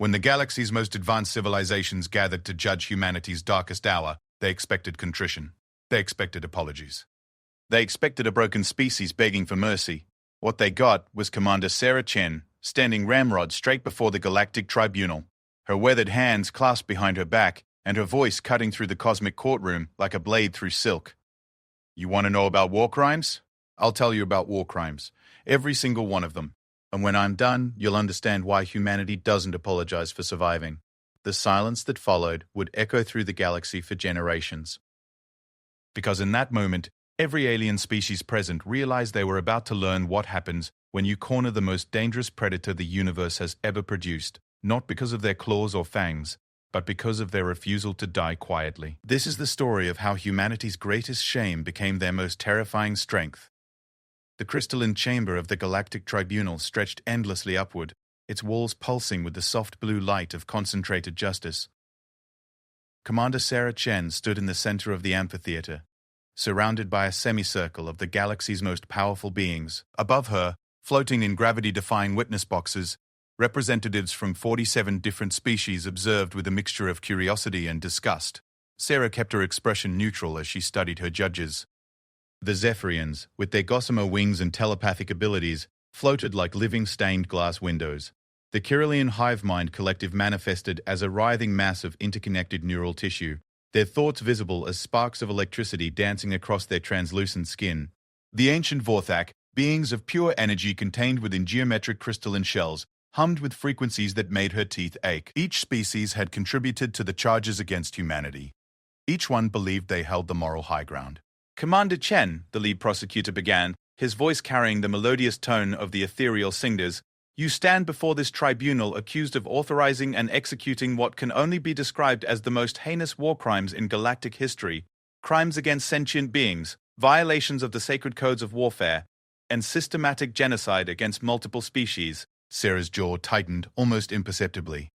When the galaxy's most advanced civilizations gathered to judge humanity's darkest hour, they expected contrition. They expected apologies. They expected a broken species begging for mercy. What they got was Commander Sarah Chen, standing ramrod straight before the Galactic Tribunal, her weathered hands clasped behind her back, and her voice cutting through the cosmic courtroom like a blade through silk. You want to know about war crimes? I'll tell you about war crimes. Every single one of them. And when I'm done, you'll understand why humanity doesn't apologize for surviving. The silence that followed would echo through the galaxy for generations. Because in that moment, every alien species present realized they were about to learn what happens when you corner the most dangerous predator the universe has ever produced, not because of their claws or fangs, but because of their refusal to die quietly. This is the story of how humanity's greatest shame became their most terrifying strength. The crystalline chamber of the Galactic Tribunal stretched endlessly upward, its walls pulsing with the soft blue light of concentrated justice. Commander Sarah Chen stood in the center of the amphitheater, surrounded by a semicircle of the galaxy's most powerful beings. Above her, floating in gravity-defying witness boxes, representatives from 47 different species observed with a mixture of curiosity and disgust. Sarah kept her expression neutral as she studied her judges. The Zephyrians, with their gossamer wings and telepathic abilities, floated like living stained glass windows. The Kirlian hive mind collective manifested as a writhing mass of interconnected neural tissue, their thoughts visible as sparks of electricity dancing across their translucent skin. The ancient Vorthak, beings of pure energy contained within geometric crystalline shells, hummed with frequencies that made her teeth ache. Each species had contributed to the charges against humanity. Each one believed they held the moral high ground. Commander Chen, the lead prosecutor began, his voice carrying the melodious tone of the ethereal singers, you stand before this tribunal accused of authorizing and executing what can only be described as the most heinous war crimes in galactic history, crimes against sentient beings, violations of the sacred codes of warfare, and systematic genocide against multiple species. Sarah's jaw tightened almost imperceptibly.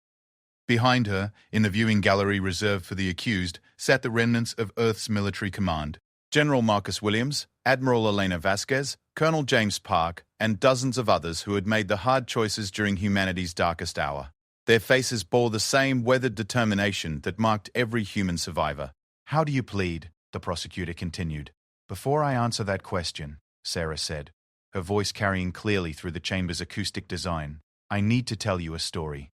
Behind her, in the viewing gallery reserved for the accused, sat the remnants of Earth's military command. General Marcus Williams, Admiral Elena Vasquez, Colonel James Park, and dozens of others who had made the hard choices during humanity's darkest hour. Their faces bore the same weathered determination that marked every human survivor. How do you plead? The prosecutor continued. Before I answer that question, Sarah said, her voice carrying clearly through the chamber's acoustic design, I need to tell you a story.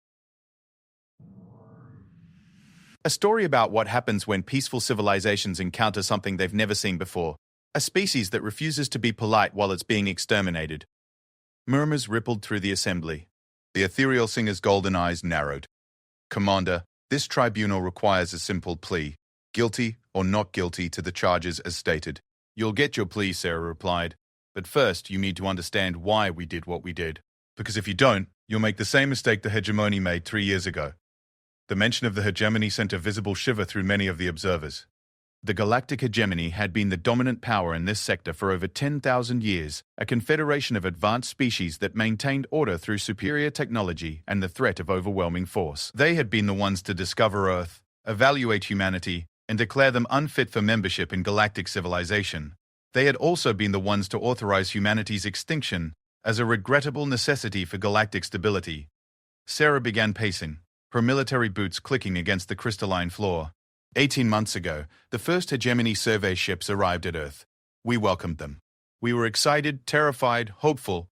A story about what happens when peaceful civilizations encounter something they've never seen before. A species that refuses to be polite while it's being exterminated. Murmurs rippled through the assembly. The ethereal singer's golden eyes narrowed. Commander, this tribunal requires a simple plea. Guilty or not guilty to the charges as stated. You'll get your plea, Sarah replied. But first, you need to understand why we did what we did. Because if you don't, you'll make the same mistake the hegemony made 3 years ago. The mention of the hegemony sent a visible shiver through many of the observers. The galactic hegemony had been the dominant power in this sector for over 10,000 years, a confederation of advanced species that maintained order through superior technology and the threat of overwhelming force. They had been the ones to discover Earth, evaluate humanity, and declare them unfit for membership in galactic civilization. They had also been the ones to authorize humanity's extinction as a regrettable necessity for galactic stability. Sarah began pacing, her military boots clicking against the crystalline floor. 18 months ago, the first hegemony survey ships arrived at Earth. We welcomed them. We were excited, terrified, hopeful,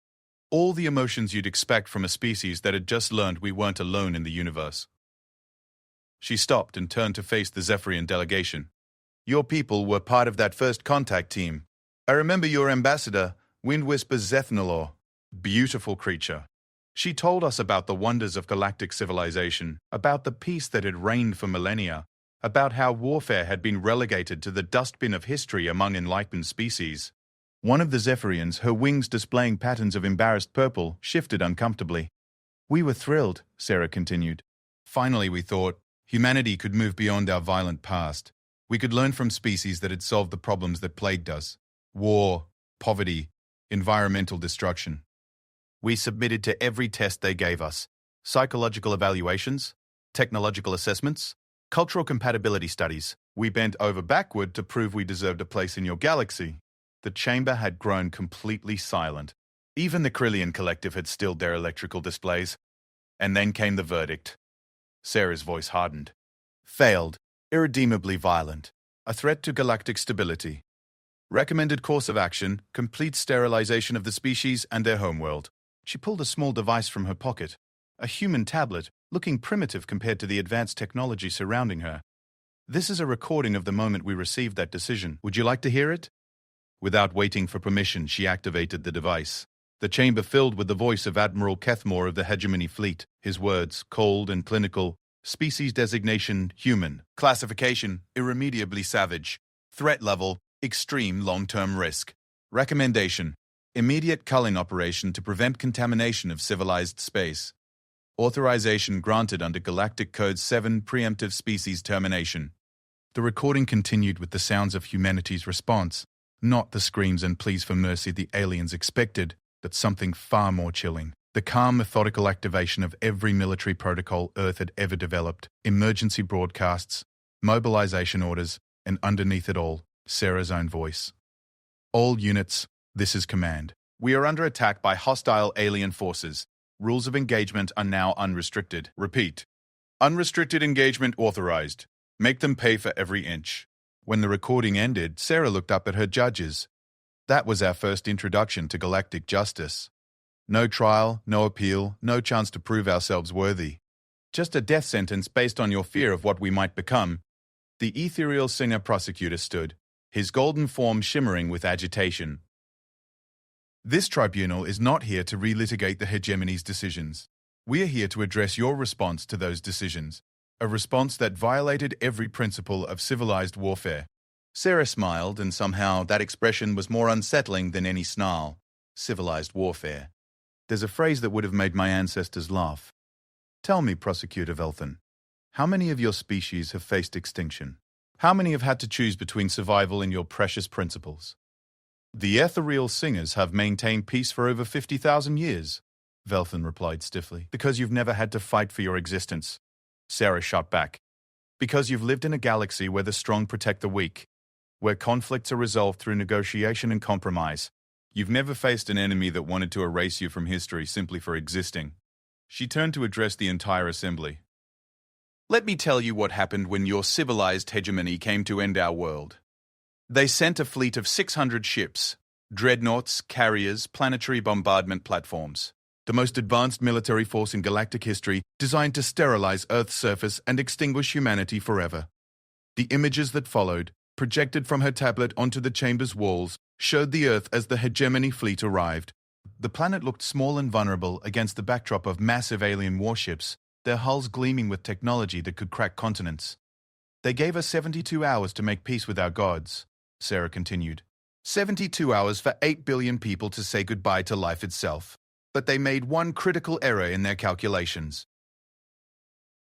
all the emotions you'd expect from a species that had just learned we weren't alone in the universe. She stopped and turned to face the Zephyrian delegation. Your people were part of that first contact team. I remember your ambassador, Wind Whisper Zethnalor. Beautiful creature. She told us about the wonders of galactic civilization, about the peace that had reigned for millennia, about how warfare had been relegated to the dustbin of history among enlightened species. One of the Zephyrians, her wings displaying patterns of embarrassed purple, shifted uncomfortably. We were thrilled, Sarah continued. Finally, we thought, humanity could move beyond our violent past. We could learn from species that had solved the problems that plagued us. War, poverty, environmental destruction. We submitted to every test they gave us. Psychological evaluations, technological assessments, cultural compatibility studies. We bent over backward to prove we deserved a place in your galaxy. The chamber had grown completely silent. Even the Krillian collective had stilled their electrical displays. And then came the verdict. Sarah's voice hardened. Failed. Irredeemably violent. A threat to galactic stability. Recommended course of action, complete sterilization of the species and their homeworld. She pulled a small device from her pocket. A human tablet, looking primitive compared to the advanced technology surrounding her. This is a recording of the moment we received that decision. Would you like to hear it? Without waiting for permission, she activated the device. The chamber filled with the voice of Admiral Kethmore of the Hegemony Fleet. His words, cold and clinical. Species designation, human. Classification, irremediably savage. Threat level, extreme long-term risk. Recommendation, immediate culling operation to prevent contamination of civilized space. Authorization granted under Galactic Code 7 preemptive species termination. The recording continued with the sounds of humanity's response, not the screams and pleas for mercy the aliens expected, but something far more chilling. The calm, methodical activation of every military protocol Earth had ever developed, emergency broadcasts, mobilization orders, and underneath it all, Sarah's own voice. All units, this is command. We are under attack by hostile alien forces. Rules of engagement are now unrestricted. Repeat. Unrestricted engagement authorized. Make them pay for every inch. When the recording ended, Sarah looked up at her judges. That was our first introduction to galactic justice. No trial, no appeal, no chance to prove ourselves worthy. Just a death sentence based on your fear of what we might become. The ethereal singer prosecutor stood, his golden form shimmering with agitation. This tribunal is not here to relitigate the hegemony's decisions. We are here to address your response to those decisions, a response that violated every principle of civilized warfare. Sarah smiled, and somehow that expression was more unsettling than any snarl. Civilized warfare. There's a phrase that would have made my ancestors laugh. Tell me, Prosecutor Velthan, how many of your species have faced extinction? How many have had to choose between survival and your precious principles? The ethereal singers have maintained peace for over 50,000 years, Velthan replied stiffly. Because you've never had to fight for your existence, Sarah shot back. Because you've lived in a galaxy where the strong protect the weak, where conflicts are resolved through negotiation and compromise. You've never faced an enemy that wanted to erase you from history simply for existing. She turned to address the entire assembly. Let me tell you what happened when your civilized hegemony came to end our world. They sent a fleet of 600 ships, dreadnoughts, carriers, planetary bombardment platforms. The most advanced military force in galactic history, designed to sterilize Earth's surface and extinguish humanity forever. The images that followed, projected from her tablet onto the chamber's walls, showed the Earth as the hegemony fleet arrived. The planet looked small and vulnerable against the backdrop of massive alien warships, their hulls gleaming with technology that could crack continents. They gave us 72 hours to make peace with our gods, Sarah continued. 72 hours for 8 billion people to say goodbye to life itself. But they made one critical error in their calculations.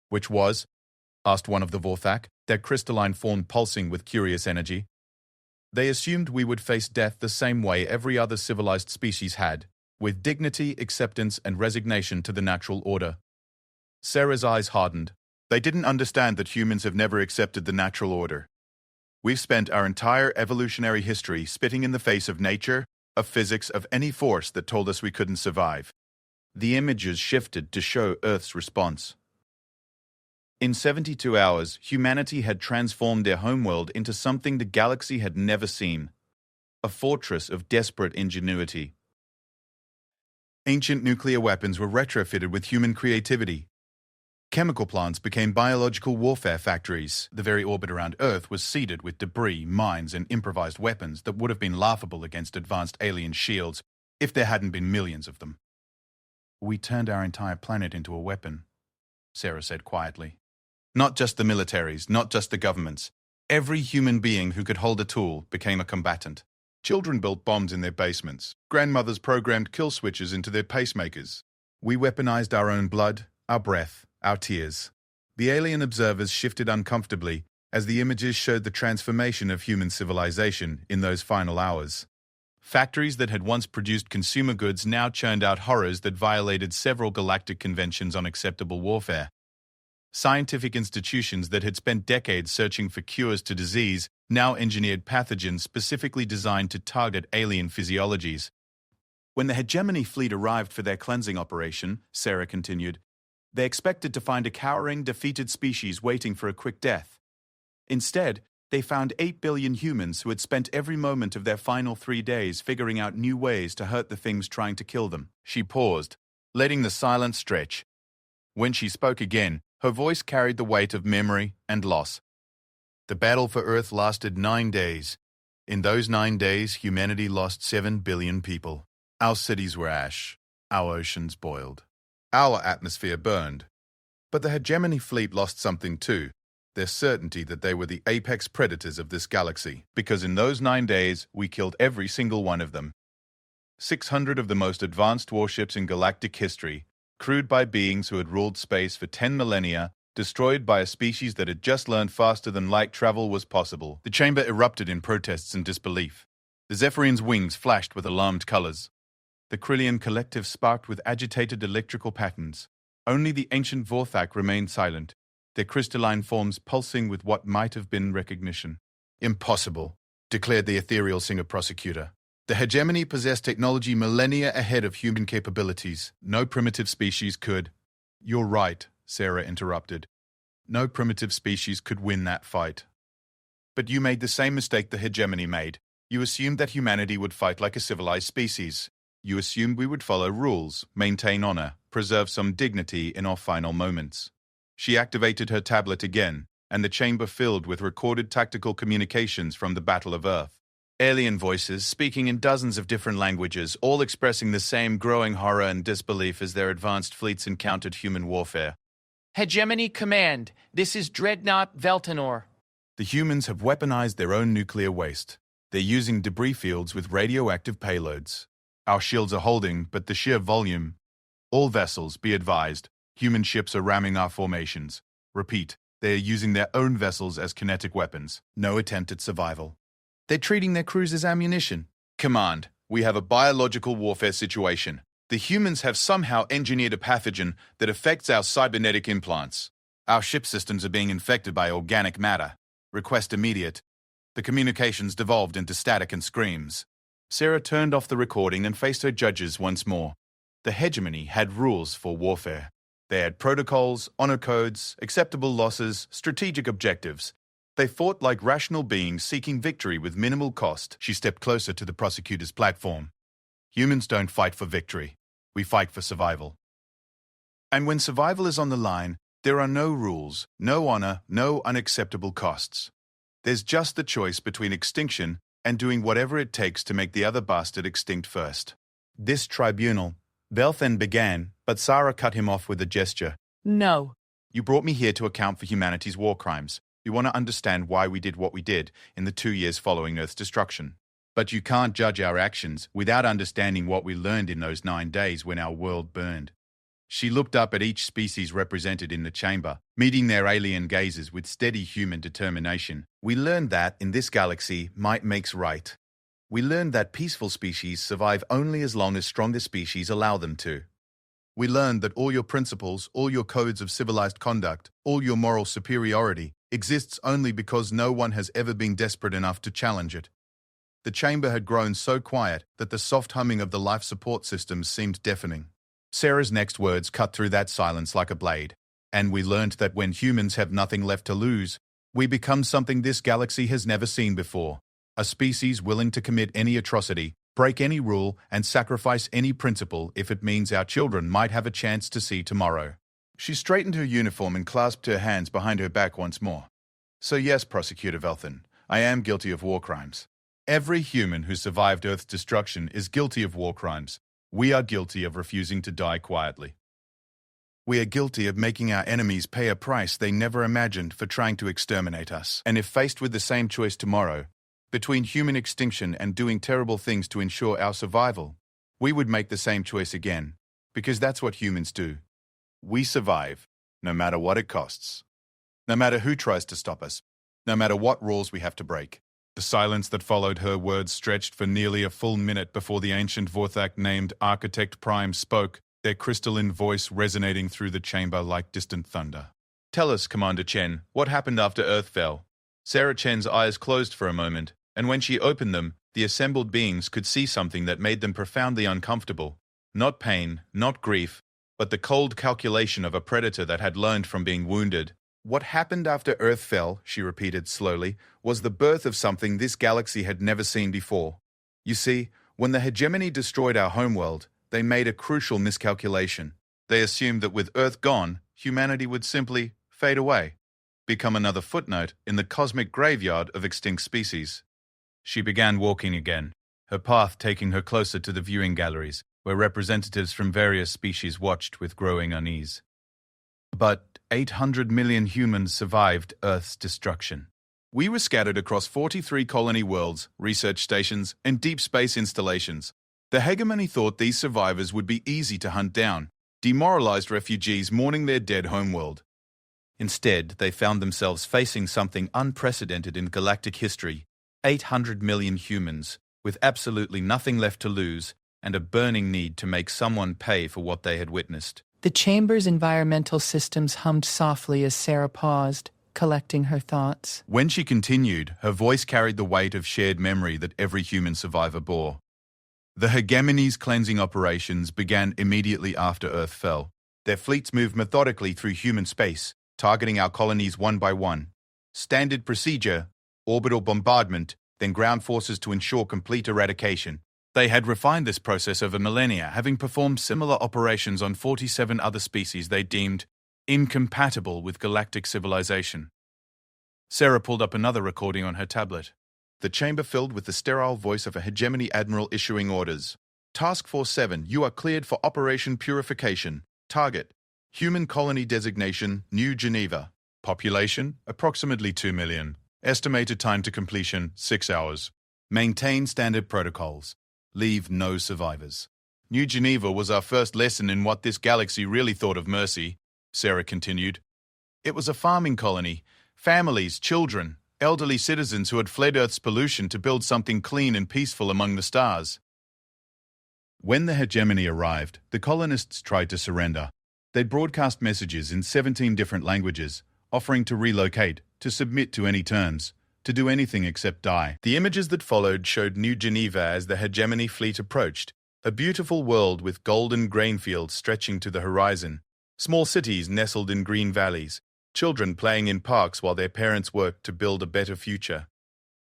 Which was? Asked one of the Vorthak, their crystalline form pulsing with curious energy. They assumed we would face death the same way every other civilized species had, with dignity, acceptance, and resignation to the natural order. Sarah's eyes hardened. They didn't understand that humans have never accepted the natural order. We've spent our entire evolutionary history spitting in the face of nature, of physics, of any force that told us we couldn't survive. The images shifted to show Earth's response. In 72 hours, humanity had transformed their homeworld into something the galaxy had never seen. A fortress of desperate ingenuity. Ancient nuclear weapons were retrofitted with human creativity. Chemical plants became biological warfare factories. The very orbit around Earth was seeded with debris, mines, and improvised weapons that would have been laughable against advanced alien shields if there hadn't been millions of them. We turned our entire planet into a weapon, Sarah said quietly. Not just the militaries, not just the governments. Every human being who could hold a tool became a combatant. Children built bombs in their basements. Grandmothers programmed kill switches into their pacemakers. We weaponized our own blood, our breath, our tears. The alien observers shifted uncomfortably as the images showed the transformation of human civilization in those final hours. Factories that had once produced consumer goods now churned out horrors that violated several galactic conventions on acceptable warfare. Scientific institutions that had spent decades searching for cures to disease now engineered pathogens specifically designed to target alien physiologies. When the hegemony fleet arrived for their cleansing operation, Sarah continued, They expected to find a cowering, defeated species waiting for a quick death. Instead, they found 8 billion humans who had spent every moment of their final 3 days figuring out new ways to hurt the things trying to kill them. She paused, letting the silence stretch. When she spoke again, her voice carried the weight of memory and loss. The battle for Earth lasted 9 days. In those 9 days, humanity lost 7 billion people. Our cities were ash. Our oceans boiled. Our atmosphere burned. But the hegemony fleet lost something too. Their certainty that they were the apex predators of this galaxy, because in those 9 days, we killed every single one of them. 600 of the most advanced warships in galactic history, crewed by beings who had ruled space for 10 millennia, destroyed by a species that had just learned faster than light travel was possible. The chamber erupted in protests and disbelief. The Zephyrian's wings flashed with alarmed colors. The Krillian collective sparked with agitated electrical patterns. Only the ancient Vorthak remained silent, their crystalline forms pulsing with what might have been recognition. Impossible, declared the ethereal singer prosecutor. The hegemony possessed technology millennia ahead of human capabilities. No primitive species could. You're right, Sarah interrupted. No primitive species could win that fight. But you made the same mistake the hegemony made. You assumed that humanity would fight like a civilized species. You assumed we would follow rules, maintain honor, preserve some dignity in our final moments. She activated her tablet again, and the chamber filled with recorded tactical communications from the Battle of Earth. Alien voices, speaking in dozens of different languages, all expressing the same growing horror and disbelief as their advanced fleets encountered human warfare. Hegemony Command, this is Dreadnought Veltanor. The humans have weaponized their own nuclear waste. They're using debris fields with radioactive payloads. Our shields are holding, but the sheer volume... All vessels, be advised, human ships are ramming our formations. Repeat, they are using their own vessels as kinetic weapons. No attempt at survival. They're treating their crews as ammunition. Command, we have a biological warfare situation. The humans have somehow engineered a pathogen that affects our cybernetic implants. Our ship systems are being infected by organic matter. Request immediate. The communications devolved into static and screams. Sarah turned off the recording and faced her judges once more. The hegemony had rules for warfare. They had protocols, honor codes, acceptable losses, strategic objectives. They fought like rational beings seeking victory with minimal cost. She stepped closer to the prosecutor's platform. Humans don't fight for victory. We fight for survival. And when survival is on the line, there are no rules, no honor, no unacceptable costs. There's just the choice between extinction and doing whatever it takes to make the other bastard extinct first. This tribunal, Velthan began, but Sarah cut him off with a gesture. No. You brought me here to account for humanity's war crimes. You want to understand why we did what we did in the 2 years following Earth's destruction. But you can't judge our actions without understanding what we learned in those 9 days when our world burned. She looked up at each species represented in the chamber, meeting their alien gazes with steady human determination. We learned that, in this galaxy, might makes right. We learned that peaceful species survive only as long as stronger species allow them to. We learned that all your principles, all your codes of civilized conduct, all your moral superiority exists only because no one has ever been desperate enough to challenge it. The chamber had grown so quiet that the soft humming of the life support systems seemed deafening. Sarah's next words cut through that silence like a blade. And we learned that when humans have nothing left to lose, we become something this galaxy has never seen before. A species willing to commit any atrocity, break any rule, and sacrifice any principle if it means our children might have a chance to see tomorrow. She straightened her uniform and clasped her hands behind her back once more. So yes, Prosecutor Velthan, I am guilty of war crimes. Every human who survived Earth's destruction is guilty of war crimes. We are guilty of refusing to die quietly. We are guilty of making our enemies pay a price they never imagined for trying to exterminate us. And if faced with the same choice tomorrow, between human extinction and doing terrible things to ensure our survival, we would make the same choice again, because that's what humans do. We survive, no matter what it costs. No matter who tries to stop us. No matter what rules we have to break. The silence that followed her words stretched for nearly a full minute before the ancient Vorthak named Architect Prime spoke, their crystalline voice resonating through the chamber like distant thunder. Tell us, Commander Chen, what happened after Earth fell? Sarah Chen's eyes closed for a moment, and when she opened them, the assembled beings could see something that made them profoundly uncomfortable. Not pain, not grief, but the cold calculation of a predator that had learned from being wounded. What happened after Earth fell, she repeated slowly, was the birth of something this galaxy had never seen before. You see, when the hegemony destroyed our homeworld, they made a crucial miscalculation. They assumed that with Earth gone, humanity would simply fade away, become another footnote in the cosmic graveyard of extinct species. She began walking again, her path taking her closer to the viewing galleries, where representatives from various species watched with growing unease. But 800 million humans survived Earth's destruction. We were scattered across 43 colony worlds, research stations, and deep space installations. The hegemony thought these survivors would be easy to hunt down, demoralized refugees mourning their dead homeworld. Instead, they found themselves facing something unprecedented in galactic history: 800 million humans, with absolutely nothing left to lose, and a burning need to make someone pay for what they had witnessed. The chamber's environmental systems hummed softly as Sarah paused, collecting her thoughts. When she continued, her voice carried the weight of shared memory that every human survivor bore. The hegemony's cleansing operations began immediately after Earth fell. Their fleets moved methodically through human space, targeting our colonies one by one. Standard procedure: orbital bombardment, then ground forces to ensure complete eradication. They had refined this process over millennia, having performed similar operations on 47 other species they deemed incompatible with galactic civilization. Sarah pulled up another recording on her tablet. The chamber filled with the sterile voice of a hegemony admiral issuing orders. Task Force 7, you are cleared for Operation Purification. Target: Human Colony Designation, New Geneva. Population, approximately 2 million. Estimated time to completion, 6 hours. Maintain standard protocols. Leave no survivors. New Geneva was our first lesson in what this galaxy really thought of mercy, Sarah continued. It was a farming colony. Families, children, elderly citizens who had fled Earth's pollution to build something clean and peaceful among the stars. When the hegemony arrived, the colonists tried to surrender. They'd broadcast messages in 17 different languages, offering to relocate, to submit to any terms, to do anything except die. The images that followed showed New Geneva as the hegemony fleet approached, a beautiful world with golden grain fields stretching to the horizon, small cities nestled in green valleys, children playing in parks while their parents worked to build a better future.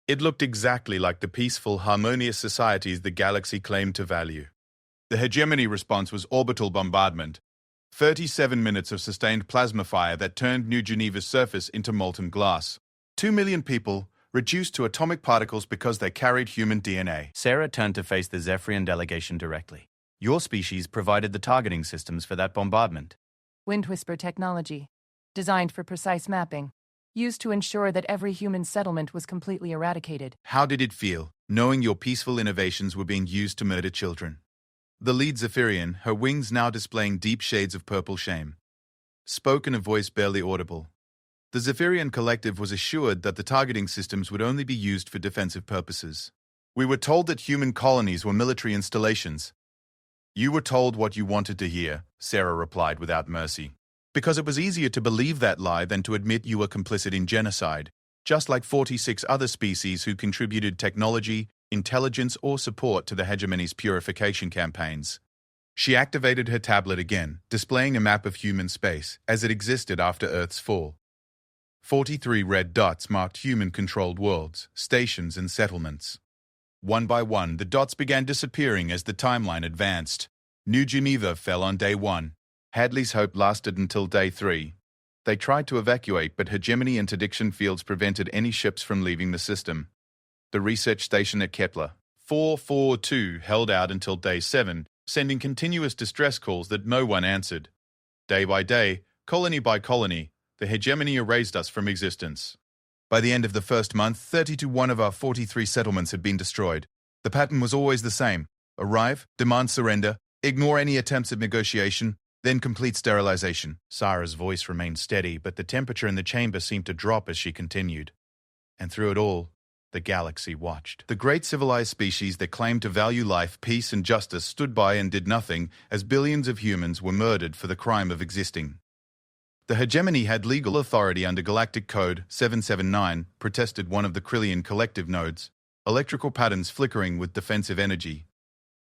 It looked exactly like the peaceful, harmonious societies the galaxy claimed to value. The hegemony response was orbital bombardment, 37 minutes of sustained plasma fire that turned New Geneva's surface into molten glass. 2 million people reduced to atomic particles because they carried human DNA. Sarah turned to face the Zephyrian delegation directly. Your species provided the targeting systems for that bombardment. Wind Whisper technology, designed for precise mapping, used to ensure that every human settlement was completely eradicated. How did it feel, knowing your peaceful innovations were being used to murder children? The lead Zephyrian, her wings now displaying deep shades of purple shame, spoke in a voice barely audible. The Zephyrian collective was assured that the targeting systems would only be used for defensive purposes. We were told that human colonies were military installations. You were told what you wanted to hear, Sarah replied without mercy. Because it was easier to believe that lie than to admit you were complicit in genocide, just like 46 other species who contributed technology, intelligence, or support to the hegemony's purification campaigns. She activated her tablet again, displaying a map of human space as it existed after Earth's fall. 43 red dots marked human-controlled worlds, stations, and settlements. One by one, the dots began disappearing as the timeline advanced. New Geneva fell on day 1. Hadley's Hope lasted until day 3. They tried to evacuate, but hegemony interdiction fields prevented any ships from leaving the system. The research station at Kepler, 442, held out until day 7, sending continuous distress calls that no one answered. Day by day, colony by colony, the hegemony erased us from existence. By the end of the first month, 30 to 1 of our 43 settlements had been destroyed. The pattern was always the same: arrive, demand surrender, ignore any attempts at negotiation, then complete sterilization. Sarah's voice remained steady, but the temperature in the chamber seemed to drop as she continued. And through it all, the galaxy watched. The great civilized species that claimed to value life, peace, and justice stood by and did nothing as billions of humans were murdered for the crime of existing. The hegemony had legal authority under Galactic Code 779, protested one of the Krillian collective nodes, electrical patterns flickering with defensive energy.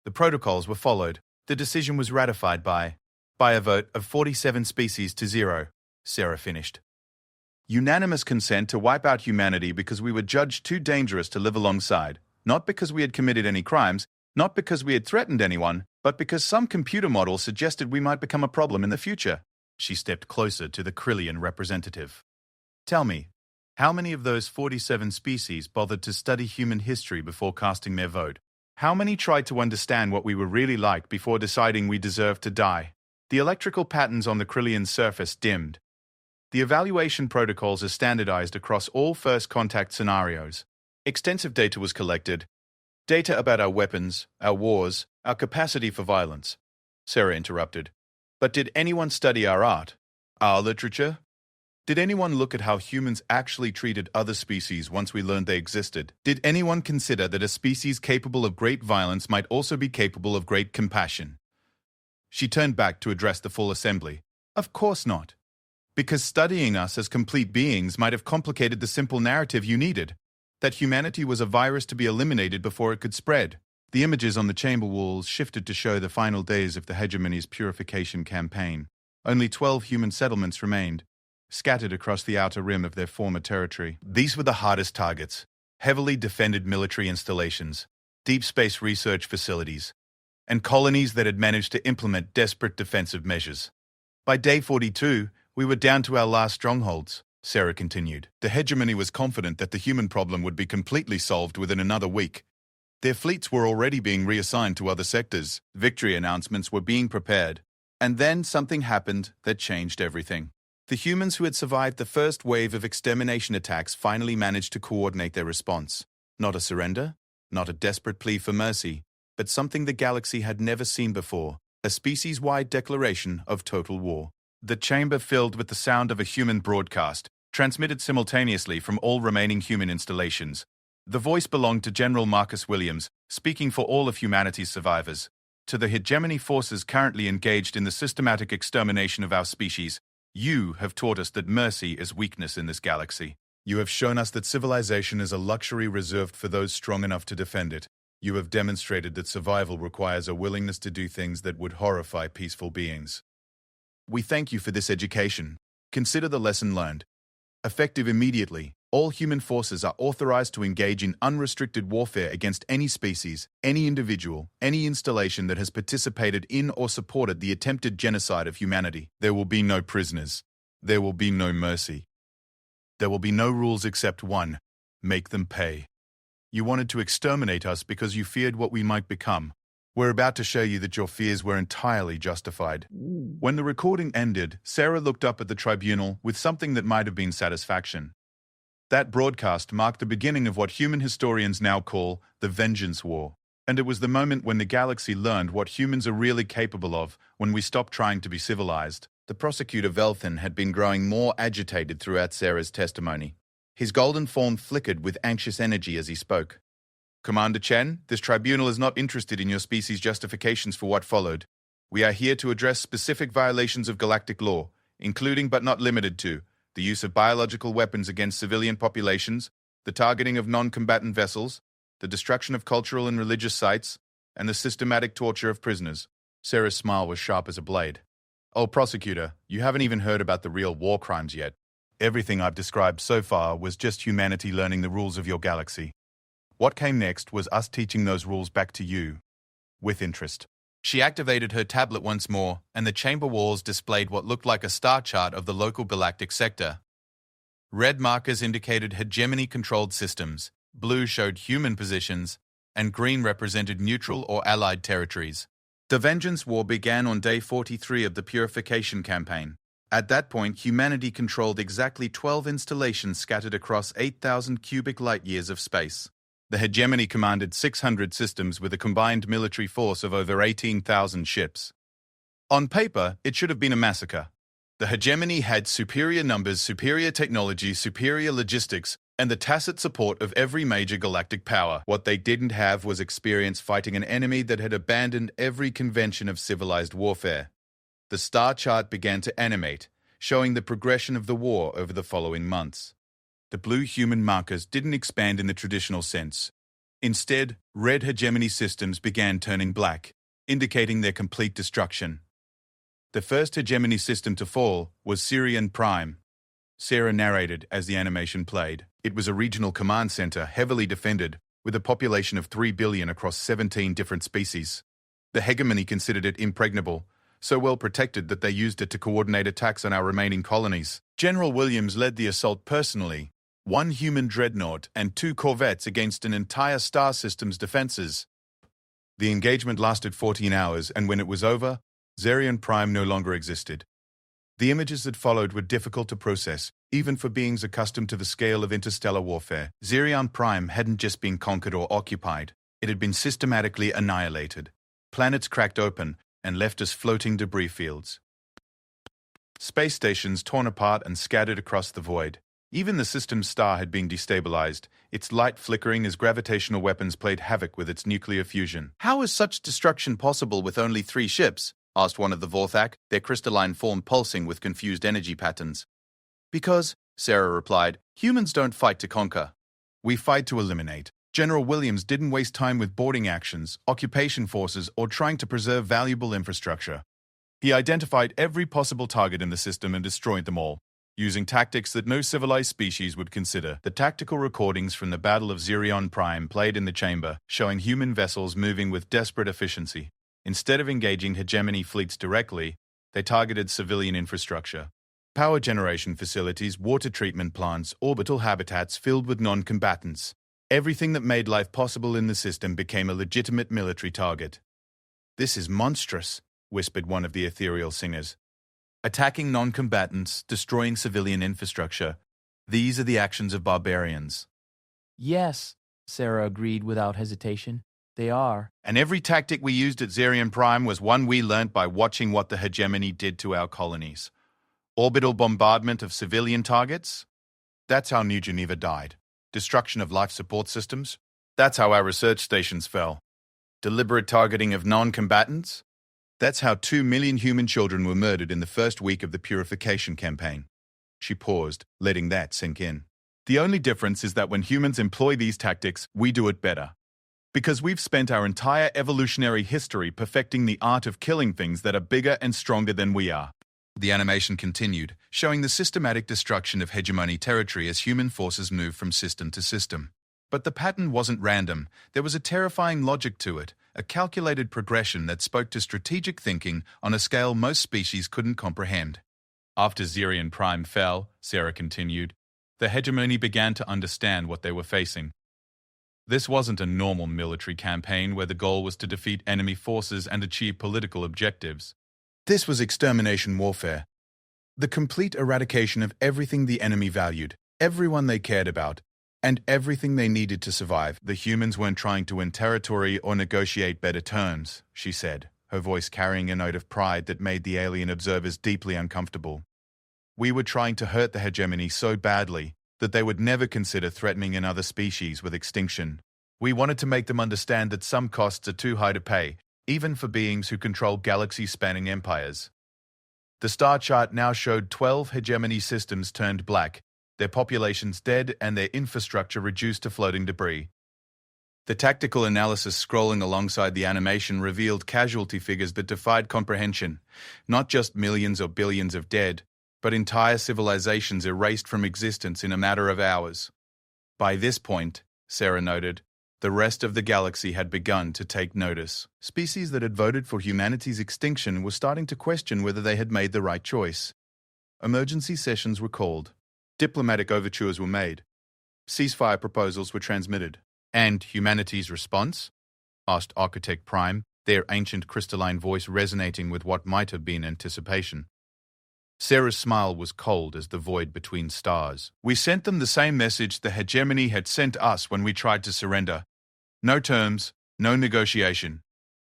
The protocols were followed. The decision was ratified by By a vote of 47 species to 0, Sarah finished. Unanimous consent to wipe out humanity because we were judged too dangerous to live alongside, not because we had committed any crimes, not because we had threatened anyone, but because some computer model suggested we might become a problem in the future. She stepped closer to the Krillian representative. Tell me, how many of those 47 species bothered to study human history before casting their vote? How many tried to understand what we were really like before deciding we deserved to die? The electrical patterns on the Krillian surface dimmed. The evaluation protocols are standardized across all first contact scenarios. Extensive data was collected. Data about our weapons, our wars, our capacity for violence. Sarah interrupted. But did anyone study our art? Our literature? Did anyone look at how humans actually treated other species once we learned they existed? Did anyone consider that a species capable of great violence might also be capable of great compassion? She turned back to address the full assembly. Of course not. Because studying us as complete beings might have complicated the simple narrative you needed, that humanity was a virus to be eliminated before it could spread. The images on the chamber walls shifted to show the final days of the hegemony's purification campaign. Only 12 human settlements remained, scattered across the outer rim of their former territory. These were the hardest targets: heavily defended military installations, deep space research facilities, and colonies that had managed to implement desperate defensive measures. By day 42, we were down to our last strongholds, Sarah continued. The hegemony was confident that the human problem would be completely solved within another week. Their fleets were already being reassigned to other sectors. Victory announcements were being prepared. And then something happened that changed everything. The humans who had survived the first wave of extermination attacks finally managed to coordinate their response. Not a surrender, not a desperate plea for mercy, but something the galaxy had never seen before: a species-wide declaration of total war. The chamber filled with the sound of a human broadcast, transmitted simultaneously from all remaining human installations. The voice belonged to General Marcus Williams, speaking for all of humanity's survivors. To the hegemony forces currently engaged in the systematic extermination of our species, you have taught us that mercy is weakness in this galaxy. You have shown us that civilization is a luxury reserved for those strong enough to defend it. You have demonstrated that survival requires a willingness to do things that would horrify peaceful beings. We thank you for this education. Consider the lesson learned. Effective immediately, all human forces are authorized to engage in unrestricted warfare against any species, any individual, any installation that has participated in or supported the attempted genocide of humanity. There will be no prisoners. There will be no mercy. There will be no rules except one: make them pay. You wanted to exterminate us because you feared what we might become. We're about to show you that your fears were entirely justified. When the recording ended, Sarah looked up at the tribunal with something that might have been satisfaction. That broadcast marked the beginning of what human historians now call the Vengeance War. And it was the moment when the galaxy learned what humans are really capable of when we stop trying to be civilized. The prosecutor Velthin had been growing more agitated throughout Sarah's testimony. His golden form flickered with anxious energy as he spoke. Commander Chen, this tribunal is not interested in your species' justifications for what followed. We are here to address specific violations of galactic law, including but not limited to the use of biological weapons against civilian populations, the targeting of non-combatant vessels, the destruction of cultural and religious sites, and the systematic torture of prisoners. Sarah's smile was sharp as a blade. Oh, prosecutor, you haven't even heard about the real war crimes yet. Everything I've described so far was just humanity learning the rules of your galaxy. What came next was us teaching those rules back to you, with interest. She activated her tablet once more, and the chamber walls displayed what looked like a star chart of the local galactic sector. Red markers indicated hegemony-controlled systems, blue showed human positions, and green represented neutral or allied territories. The Vengeance War began on day 43 of the Purification Campaign. At that point, humanity controlled exactly 12 installations scattered across 8,000 cubic light-years of space. The hegemony commanded 600 systems with a combined military force of over 18,000 ships. On paper, it should have been a massacre. The hegemony had superior numbers, superior technology, superior logistics, and the tacit support of every major galactic power. What they didn't have was experience fighting an enemy that had abandoned every convention of civilized warfare. The star chart began to animate, showing the progression of the war over the following months. The blue human markers didn't expand in the traditional sense. Instead, red hegemony systems began turning black, indicating their complete destruction. The first hegemony system to fall was Sirian Prime. Sarah narrated as the animation played. It was a regional command center heavily defended, with a population of 3 billion across 17 different species. The hegemony considered it impregnable, so well protected that they used it to coordinate attacks on our remaining colonies. General Williams led the assault personally, 1 human dreadnought and 2 corvettes against an entire star system's defenses. The engagement lasted 14 hours, and when it was over, Zerion Prime no longer existed. The images that followed were difficult to process, even for beings accustomed to the scale of interstellar warfare. Zerion Prime hadn't just been conquered or occupied, it had been systematically annihilated. Planets cracked open and left us floating debris fields. Space stations torn apart and scattered across the void. Even the system's star had been destabilized, its light flickering as gravitational weapons played havoc with its nuclear fusion. How is such destruction possible with only 3 ships? Asked one of the Vorthak, their crystalline form pulsing with confused energy patterns. Because, Sarah replied, humans don't fight to conquer. We fight to eliminate. General Williams didn't waste time with boarding actions, occupation forces, or trying to preserve valuable infrastructure. He identified every possible target in the system and destroyed them all, using tactics that no civilized species would consider. The tactical recordings from the Battle of Zerion Prime played in the chamber, showing human vessels moving with desperate efficiency. Instead of engaging hegemony fleets directly, they targeted civilian infrastructure. Power generation facilities, water treatment plants, orbital habitats filled with non-combatants. Everything that made life possible in the system became a legitimate military target. "This is monstrous," whispered one of the ethereal singers. "Attacking non-combatants, destroying civilian infrastructure. These are the actions of barbarians." Yes, Sarah agreed without hesitation. They are. And every tactic we used at Zerion Prime was one we learnt by watching what the hegemony did to our colonies. Orbital bombardment of civilian targets? That's how New Geneva died. Destruction of life support systems? That's how our research stations fell. Deliberate targeting of non-combatants? That's how 2 million human children were murdered in the first week of the purification campaign. She paused, letting that sink in. The only difference is that when humans employ these tactics, we do it better. Because we've spent our entire evolutionary history perfecting the art of killing things that are bigger and stronger than we are. The animation continued, showing the systematic destruction of hegemony territory as human forces moved from system to system. But the pattern wasn't random. There was a terrifying logic to it, a calculated progression that spoke to strategic thinking on a scale most species couldn't comprehend. After Zerion Prime fell, Sarah continued, the hegemony began to understand what they were facing. This wasn't a normal military campaign where the goal was to defeat enemy forces and achieve political objectives. This was extermination warfare. The complete eradication of everything the enemy valued, everyone they cared about, and everything they needed to survive. The humans weren't trying to win territory or negotiate better terms, she said, her voice carrying a note of pride that made the alien observers deeply uncomfortable. We were trying to hurt the hegemony so badly that they would never consider threatening another species with extinction. We wanted to make them understand that some costs are too high to pay, even for beings who control galaxy-spanning empires. The star chart now showed 12 hegemony systems turned black, their populations dead and their infrastructure reduced to floating debris. The tactical analysis scrolling alongside the animation revealed casualty figures that defied comprehension, not just millions or billions of dead, but entire civilizations erased from existence in a matter of hours. By this point, Sarah noted, the rest of the galaxy had begun to take notice. Species that had voted for humanity's extinction were starting to question whether they had made the right choice. Emergency sessions were called. Diplomatic overtures were made. Ceasefire proposals were transmitted. And humanity's response? Asked Architect Prime, their ancient crystalline voice resonating with what might have been anticipation. Sarah's smile was cold as the void between stars. We sent them the same message the hegemony had sent us when we tried to surrender. No terms, no negotiation.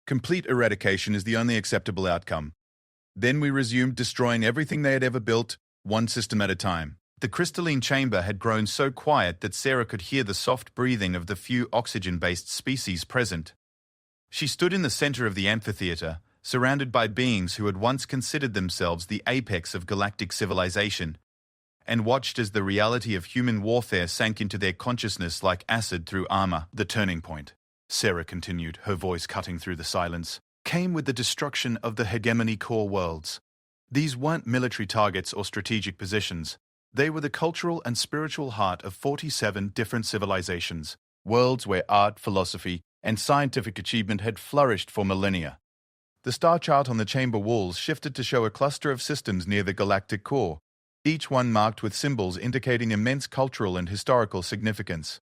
Complete eradication is the only acceptable outcome. Then we resumed destroying everything they had ever built, one system at a time. The crystalline chamber had grown so quiet that Sarah could hear the soft breathing of the few oxygen-based species present. She stood in the center of the amphitheater, surrounded by beings who had once considered themselves the apex of galactic civilization, and watched as the reality of human warfare sank into their consciousness like acid through armor. The turning point, Sarah continued, her voice cutting through the silence, came with the destruction of the hegemony core worlds. These weren't military targets or strategic positions. They were the cultural and spiritual heart of 47 different civilizations, worlds where art, philosophy, and scientific achievement had flourished for millennia. The star chart on the chamber walls shifted to show a cluster of systems near the galactic core, each one marked with symbols indicating immense cultural and historical significance.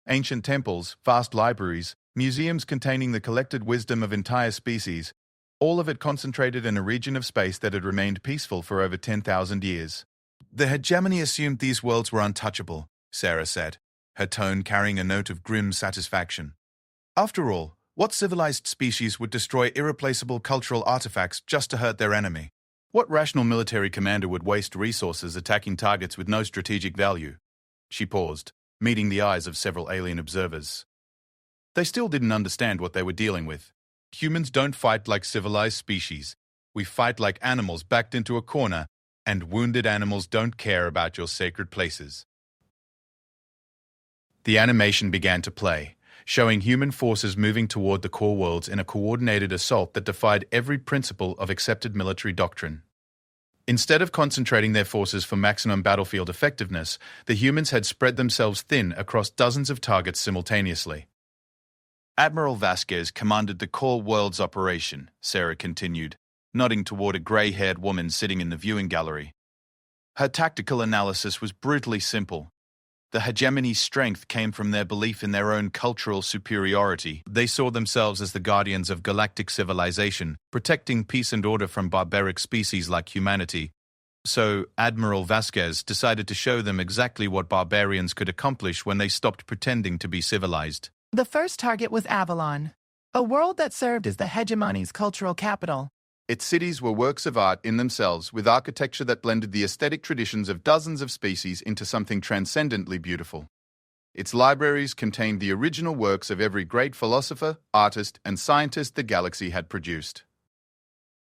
Ancient temples, vast libraries, museums containing the collected wisdom of entire species, all of it concentrated in a region of space that had remained peaceful for over 10,000 years. The hegemony assumed these worlds were untouchable, Sarah said, her tone carrying a note of grim satisfaction. After all, what civilized species would destroy irreplaceable cultural artifacts just to hurt their enemy? What rational military commander would waste resources attacking targets with no strategic value? She paused, meeting the eyes of several alien observers. They still didn't understand what they were dealing with. Humans don't fight like civilized species. We fight like animals backed into a corner, and wounded animals don't care about your sacred places. The animation began to play, showing human forces moving toward the core worlds in a coordinated assault that defied every principle of accepted military doctrine. Instead of concentrating their forces for maximum battlefield effectiveness, the humans had spread themselves thin across dozens of targets simultaneously. Admiral Vasquez commanded the core world's operation, Sarah continued, nodding toward a grey-haired woman sitting in the viewing gallery. Her tactical analysis was brutally simple. The hegemony's strength came from their belief in their own cultural superiority. They saw themselves as the guardians of galactic civilization, protecting peace and order from barbaric species like humanity. So, Admiral Vasquez decided to show them exactly what barbarians could accomplish when they stopped pretending to be civilized. The first target was Avalon, a world that served as the hegemony's cultural capital. Its cities were works of art in themselves, with architecture that blended the aesthetic traditions of dozens of species into something transcendently beautiful. Its libraries contained the original works of every great philosopher, artist, and scientist the galaxy had produced.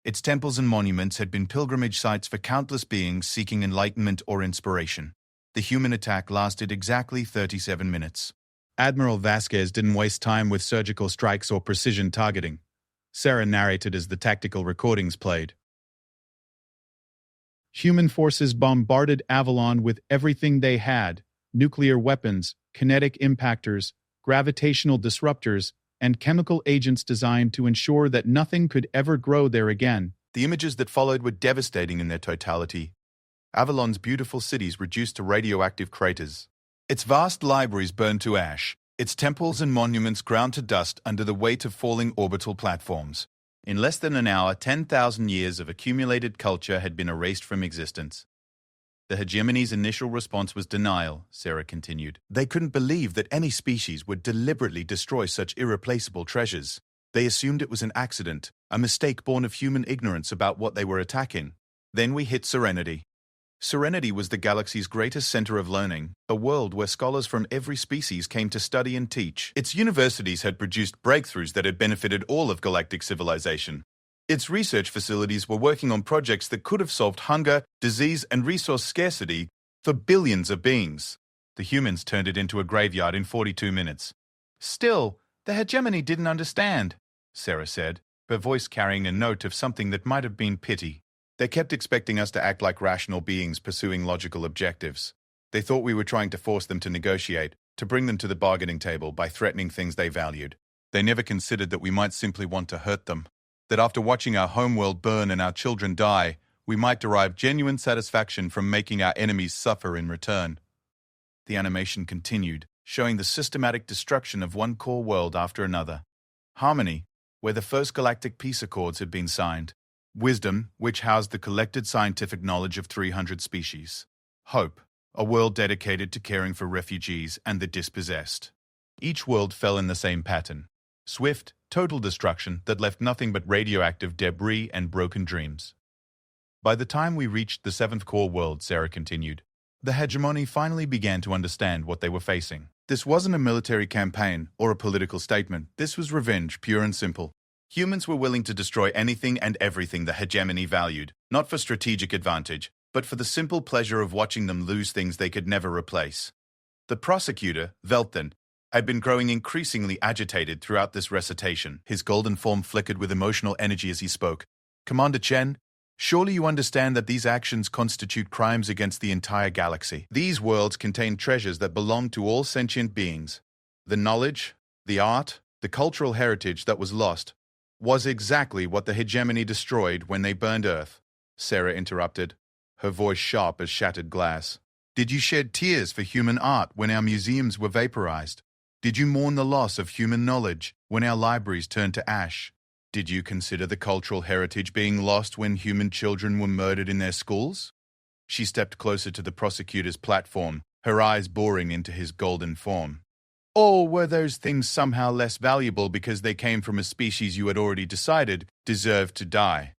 Its temples and monuments had been pilgrimage sites for countless beings seeking enlightenment or inspiration. The human attack lasted exactly 37 minutes. Admiral Vasquez didn't waste time with surgical strikes or precision targeting. Sarah narrated as the tactical recordings played. Human forces bombarded Avalon with everything they had: nuclear weapons, kinetic impactors, gravitational disruptors, and chemical agents designed to ensure that nothing could ever grow there again. The images that followed were devastating in their totality. Avalon's beautiful cities reduced to radioactive craters. Its vast libraries burned to ash, its temples and monuments ground to dust under the weight of falling orbital platforms. In less than an hour, 10,000 years of accumulated culture had been erased from existence. The hegemony's initial response was denial, Sarah continued. They couldn't believe that any species would deliberately destroy such irreplaceable treasures. They assumed it was an accident, a mistake born of human ignorance about what they were attacking. Then we hit Serenity. Serenity was the galaxy's greatest center of learning, a world where scholars from every species came to study and teach. Its universities had produced breakthroughs that had benefited all of galactic civilization. Its research facilities were working on projects that could have solved hunger, disease, and resource scarcity for billions of beings. The humans turned it into a graveyard in 42 minutes. Still, the hegemony didn't understand, Sarah said, her voice carrying a note of something that might have been pity. They kept expecting us to act like rational beings pursuing logical objectives. They thought we were trying to force them to negotiate, to bring them to the bargaining table by threatening things they valued. They never considered that we might simply want to hurt them, that after watching our homeworld burn and our children die, we might derive genuine satisfaction from making our enemies suffer in return. The animation continued, showing the systematic destruction of one core world after another. Harmony, where the first galactic peace accords had been signed. Wisdom, which housed the collected scientific knowledge of 300 species. Hope, a world dedicated to caring for refugees and the dispossessed. Each world fell in the same pattern. Swift, total destruction that left nothing but radioactive debris and broken dreams. By the time we reached the seventh core world, Sarah continued, the hegemony finally began to understand what they were facing. This wasn't a military campaign or a political statement. This was revenge, pure and simple. Humans were willing to destroy anything and everything the hegemony valued, not for strategic advantage, but for the simple pleasure of watching them lose things they could never replace. The prosecutor, Velthan, had been growing increasingly agitated throughout this recitation. His golden form flickered with emotional energy as he spoke. Commander Chen, Surely you understand that these actions constitute crimes against the entire galaxy. These worlds contain treasures that belong to all sentient beings. The knowledge, the art, the cultural heritage that was lost was exactly what the hegemony destroyed when they burned Earth. Sarah interrupted, her voice sharp as shattered glass. Did you shed tears for human art when our museums were vaporized? Did you mourn the loss of human knowledge when our libraries turned to ash? Did you consider the cultural heritage being lost when human children were murdered in their schools? She stepped closer to the prosecutor's platform, her eyes boring into his golden form. Or were those things somehow less valuable because they came from a species you had already decided deserved to die?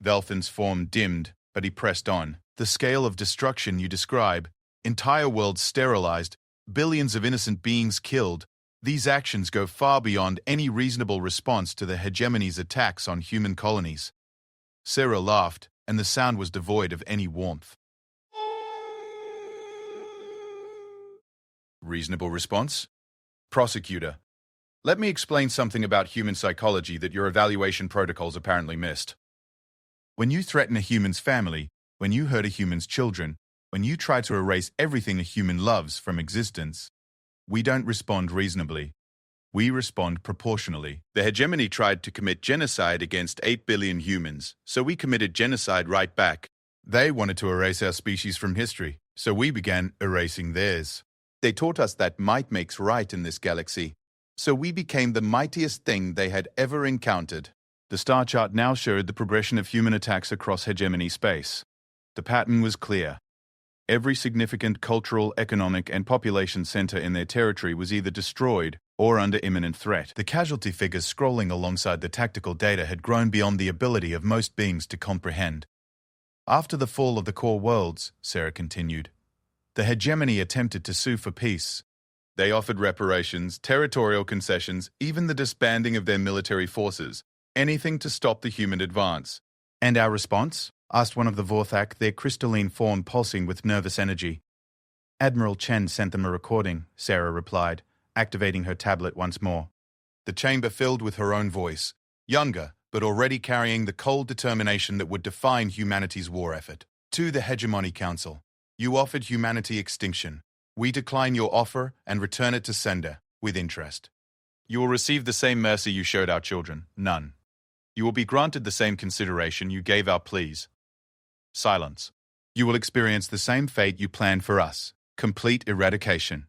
Velthan's form dimmed, but he pressed on. The scale of destruction you describe, entire worlds sterilized, billions of innocent beings killed, these actions go far beyond any reasonable response to the hegemony's attacks on human colonies. Sarah laughed, and the sound was devoid of any warmth. Reasonable response? Prosecutor, let me explain something about human psychology that your evaluation protocols apparently missed. When you threaten a human's family, when you hurt a human's children, when you try to erase everything a human loves from existence, we don't respond reasonably. We respond proportionally. The hegemony tried to commit genocide against 8 billion humans, so we committed genocide right back. They wanted to erase our species from history, so we began erasing theirs. They taught us that might makes right in this galaxy, so we became the mightiest thing they had ever encountered. The star chart now showed the progression of human attacks across hegemony space. The pattern was clear. Every significant cultural, economic, and population center in their territory was either destroyed or under imminent threat. The casualty figures scrolling alongside the tactical data had grown beyond the ability of most beings to comprehend. After the fall of the core worlds, Sarah continued, the hegemony attempted to sue for peace. They offered reparations, territorial concessions, even the disbanding of their military forces, anything to stop the human advance. And our response? Asked one of the Vorthak, their crystalline form pulsing with nervous energy. Admiral Chen sent them a recording, Sarah replied, activating her tablet once more. The chamber filled with her own voice, younger, but already carrying the cold determination that would define humanity's war effort. To the Hegemony Council, you offered humanity extinction. We decline your offer and return it to sender, with interest. You will receive the same mercy you showed our children, none. You will be granted the same consideration you gave our pleas. Silence. You will experience the same fate you planned for us, complete eradication.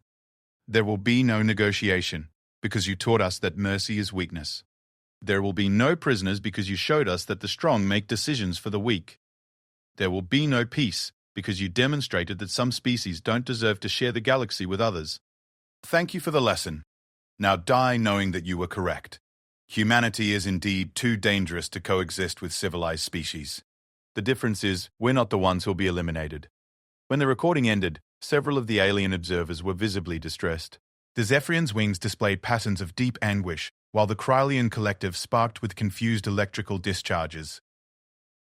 There will be no negotiation, because you taught us that mercy is weakness. There will be no prisoners because you showed us that the strong make decisions for the weak. There will be no peace because you demonstrated that some species don't deserve to share the galaxy with others. Thank you for the lesson. Now die knowing that you were correct. Humanity is indeed too dangerous to coexist with civilized species. The difference is, we're not the ones who'll be eliminated. When the recording ended, several of the alien observers were visibly distressed. The Zephyrian's wings displayed patterns of deep anguish, while the Krylian collective sparked with confused electrical discharges.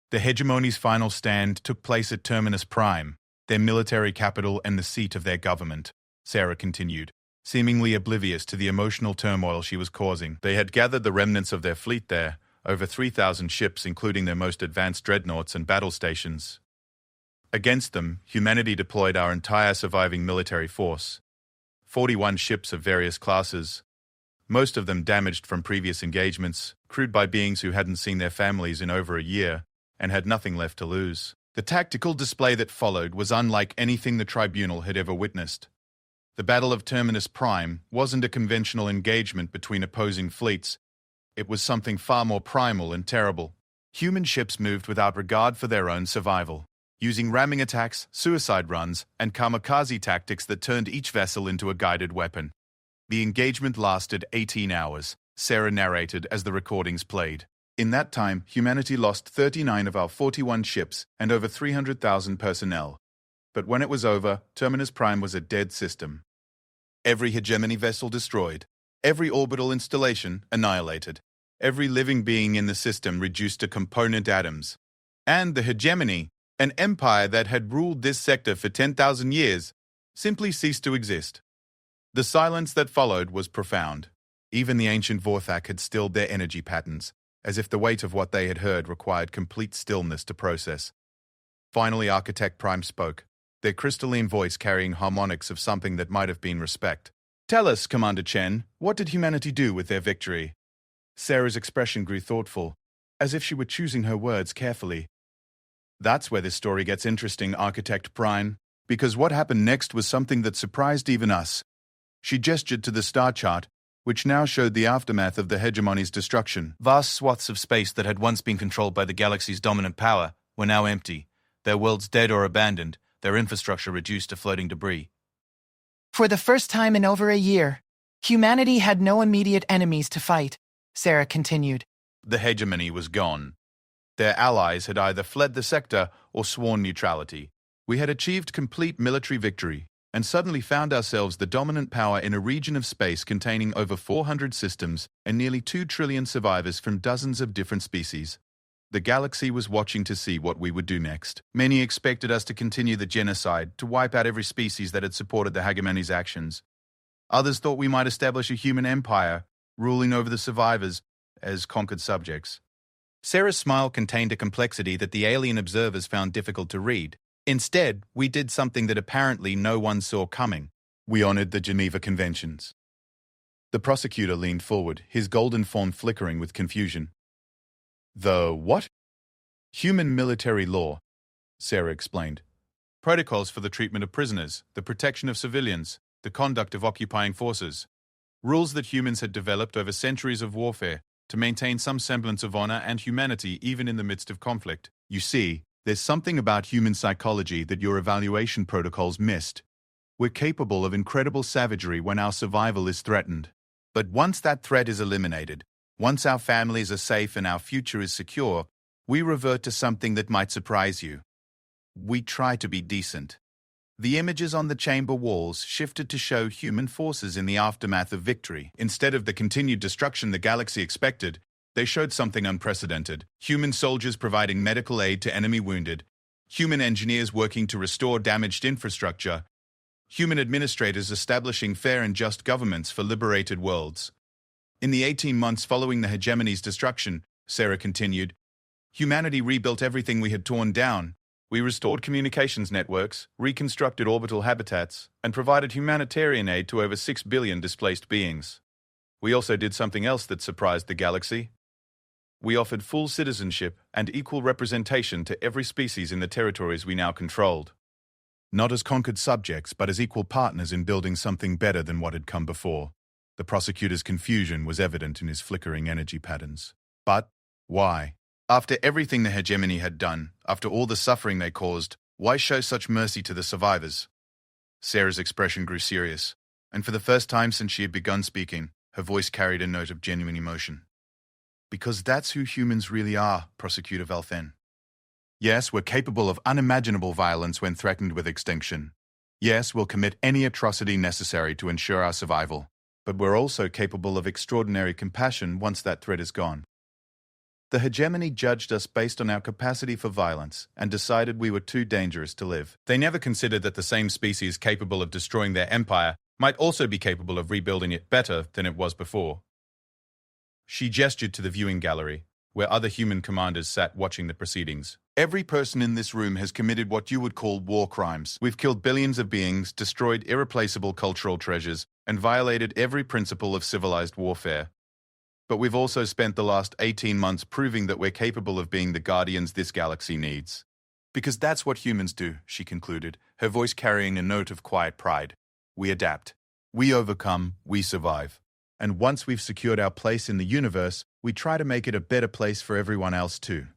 The hegemony's final stand took place at Terminus Prime, their military capital and the seat of their government, Sarah continued, seemingly oblivious to the emotional turmoil she was causing. They had gathered the remnants of their fleet there, over 3,000 ships including their most advanced dreadnoughts and battle stations. Against them, humanity deployed our entire surviving military force. 41 ships of various classes, most of them damaged from previous engagements, crewed by beings who hadn't seen their families in over a year and had nothing left to lose. The tactical display that followed was unlike anything the Tribunal had ever witnessed. The Battle of Terminus Prime wasn't a conventional engagement between opposing fleets. It was something far more primal and terrible. Human ships moved without regard for their own survival, using ramming attacks, suicide runs, and kamikaze tactics that turned each vessel into a guided weapon. The engagement lasted 18 hours, Sarah narrated as the recordings played. In that time, humanity lost 39 of our 41 ships and over 300,000 personnel. But when it was over, Terminus Prime was a dead system. Every hegemony vessel destroyed, every orbital installation annihilated, every living being in the system reduced to component atoms. And the hegemony, an empire that had ruled this sector for 10,000 years, simply ceased to exist. The silence that followed was profound. Even the ancient Vorthak had stilled their energy patterns, as if the weight of what they had heard required complete stillness to process. Finally, Architect Prime spoke, their crystalline voice carrying harmonics of something that might have been respect. "Tell us, Commander Chen, what did humanity do with their victory?" Sarah's expression grew thoughtful, as if she were choosing her words carefully. "That's where this story gets interesting, Architect Prime, because what happened next was something that surprised even us." She gestured to the star chart, which now showed the aftermath of the hegemony's destruction. Vast swaths of space that had once been controlled by the galaxy's dominant power were now empty, their worlds dead or abandoned, their infrastructure reduced to floating debris. For the first time in over a year, humanity had no immediate enemies to fight, Sarah continued. The hegemony was gone. Their allies had either fled the sector or sworn neutrality. We had achieved complete military victory, and suddenly found ourselves the dominant power in a region of space containing over 400 systems and nearly 2 trillion survivors from dozens of different species. The galaxy was watching to see what we would do next. Many expected us to continue the genocide, to wipe out every species that had supported the hegemony's actions. Others thought we might establish a human empire, ruling over the survivors as conquered subjects. Sarah's smile contained a complexity that the alien observers found difficult to read. Instead, we did something that apparently no one saw coming. We honored the Geneva Conventions. The prosecutor leaned forward, his golden form flickering with confusion. "The what?" "Human military law," Sarah explained. "Protocols for the treatment of prisoners, the protection of civilians, the conduct of occupying forces. Rules that humans had developed over centuries of warfare to maintain some semblance of honor and humanity even in the midst of conflict. You see, there's something about human psychology that your evaluation protocols missed. We're capable of incredible savagery when our survival is threatened. But once that threat is eliminated, once our families are safe and our future is secure, we revert to something that might surprise you. We try to be decent." The images on the chamber walls shifted to show human forces in the aftermath of victory. Instead of the continued destruction the galaxy expected, they showed something unprecedented. Human soldiers providing medical aid to enemy wounded, human engineers working to restore damaged infrastructure, human administrators establishing fair and just governments for liberated worlds. In the 18 months following the hegemony's destruction, Sarah continued, humanity rebuilt everything we had torn down. We restored communications networks, reconstructed orbital habitats, and provided humanitarian aid to over 6 billion displaced beings. We also did something else that surprised the galaxy. We offered full citizenship and equal representation to every species in the territories we now controlled. Not as conquered subjects, but as equal partners in building something better than what had come before. The prosecutor's confusion was evident in his flickering energy patterns. But why? After everything the hegemony had done, after all the suffering they caused, why show such mercy to the survivors? Sarah's expression grew serious, and for the first time since she had begun speaking, her voice carried a note of genuine emotion. "Because that's who humans really are, Prosecutor Valfen. Yes, we're capable of unimaginable violence when threatened with extinction. Yes, we'll commit any atrocity necessary to ensure our survival. But we're also capable of extraordinary compassion once that threat is gone. The hegemony judged us based on our capacity for violence and decided we were too dangerous to live. They never considered that the same species capable of destroying their empire might also be capable of rebuilding it better than it was before." She gestured to the viewing gallery, where other human commanders sat watching the proceedings. "Every person in this room has committed what you would call war crimes. We've killed billions of beings, destroyed irreplaceable cultural treasures, and violated every principle of civilized warfare. But we've also spent the last 18 months proving that we're capable of being the guardians this galaxy needs. Because that's what humans do," she concluded, her voice carrying a note of quiet pride. "We adapt. We overcome. We survive. And once we've secured our place in the universe, we try to make it a better place for everyone else too."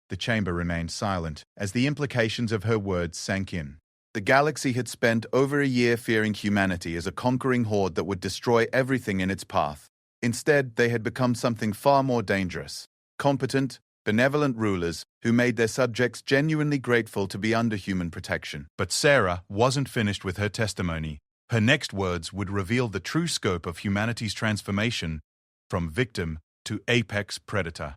The chamber remained silent as the implications of her words sank in. The galaxy had spent over a year fearing humanity as a conquering horde that would destroy everything in its path. Instead, they had become something far more dangerous. Competent, benevolent rulers who made their subjects genuinely grateful to be under human protection. But Sarah wasn't finished with her testimony. Her next words would reveal the true scope of humanity's transformation from victim to apex predator.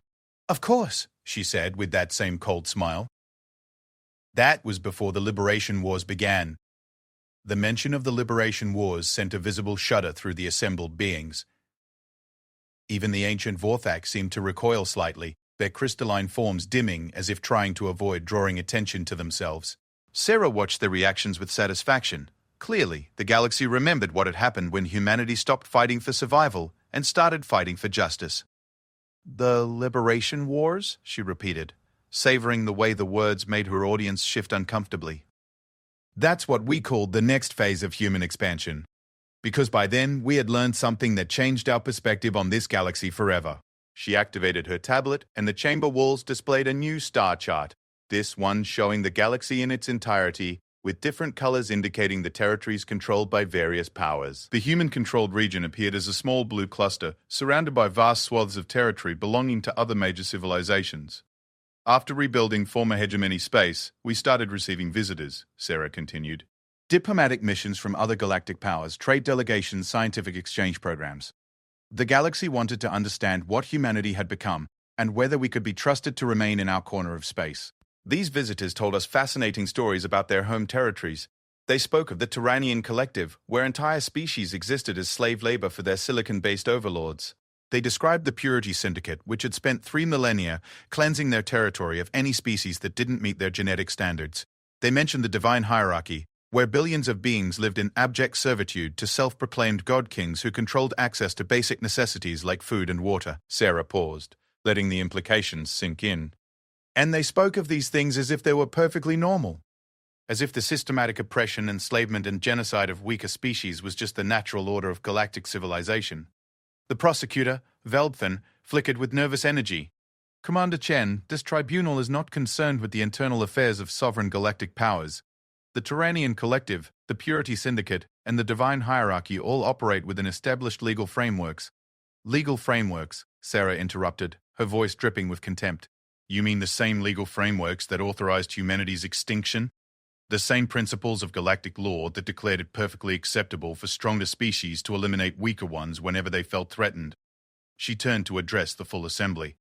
"Of course," she said with that same cold smile. "That was before the Liberation Wars began." The mention of the Liberation Wars sent a visible shudder through the assembled beings. Even the ancient Vorthak seemed to recoil slightly, their crystalline forms dimming as if trying to avoid drawing attention to themselves. Sarah watched their reactions with satisfaction. Clearly, the galaxy remembered what had happened when humanity stopped fighting for survival and started fighting for justice. "The Liberation Wars?" she repeated, savoring the way the words made her audience shift uncomfortably. "That's what we called the next phase of human expansion. Because by then, we had learned something that changed our perspective on this galaxy forever." She activated her tablet, and the chamber walls displayed a new star chart, this one showing the galaxy in its entirety, with different colors indicating the territories controlled by various powers. The human-controlled region appeared as a small blue cluster, surrounded by vast swaths of territory belonging to other major civilizations. "After rebuilding former hegemony space, we started receiving visitors," Sarah continued. "Diplomatic missions from other galactic powers, trade delegations, scientific exchange programs. The galaxy wanted to understand what humanity had become and whether we could be trusted to remain in our corner of space. These visitors told us fascinating stories about their home territories. They spoke of the Turanian Collective, where entire species existed as slave labor for their silicon-based overlords. They described the Purity Syndicate, which had spent 3 millennia cleansing their territory of any species that didn't meet their genetic standards. They mentioned the Divine Hierarchy, where billions of beings lived in abject servitude to self-proclaimed god kings who controlled access to basic necessities like food and water." Sarah paused, letting the implications sink in. "And they spoke of these things as if they were perfectly normal. As if the systematic oppression, enslavement, and genocide of weaker species was just the natural order of galactic civilization." The prosecutor, Velbthan, flickered with nervous energy. "Commander Chen, this tribunal is not concerned with the internal affairs of sovereign galactic powers. The Turanian Collective, the Purity Syndicate, and the Divine Hierarchy all operate within established legal frameworks." "Legal frameworks," Sarah interrupted, her voice dripping with contempt. "You mean the same legal frameworks that authorized humanity's extinction? The same principles of galactic law that declared it perfectly acceptable for stronger species to eliminate weaker ones whenever they felt threatened?" She turned to address the full assembly.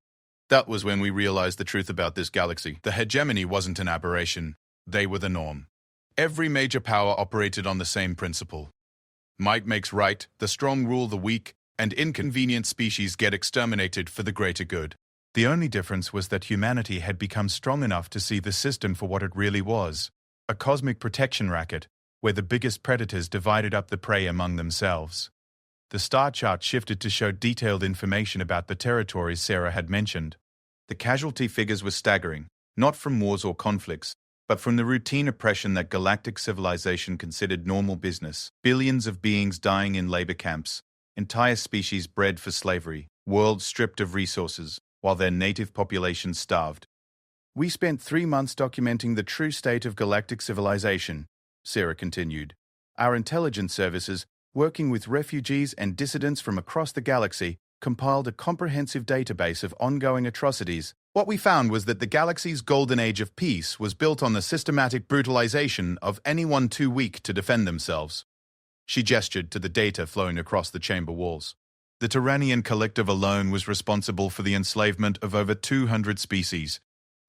"That was when we realized the truth about this galaxy. The hegemony wasn't an aberration. They were the norm. Every major power operated on the same principle. Might makes right, the strong rule the weak, and inconvenient species get exterminated for the greater good." The only difference was that humanity had become strong enough to see the system for what it really was, a cosmic protection racket, where the biggest predators divided up the prey among themselves. The star chart shifted to show detailed information about the territories Sarah had mentioned. The casualty figures were staggering, not from wars or conflicts, but from the routine oppression that galactic civilization considered normal business. Billions of beings dying in labor camps, entire species bred for slavery, worlds stripped of resources, while their native populations starved. "We spent 3 months documenting the true state of galactic civilization," Sarah continued. "Our intelligence services, working with refugees and dissidents from across the galaxy, compiled a comprehensive database of ongoing atrocities. What we found was that the galaxy's golden age of peace was built on the systematic brutalization of anyone too weak to defend themselves." She gestured to the data flowing across the chamber walls. "The Turanian Collective alone was responsible for the enslavement of over 200 species.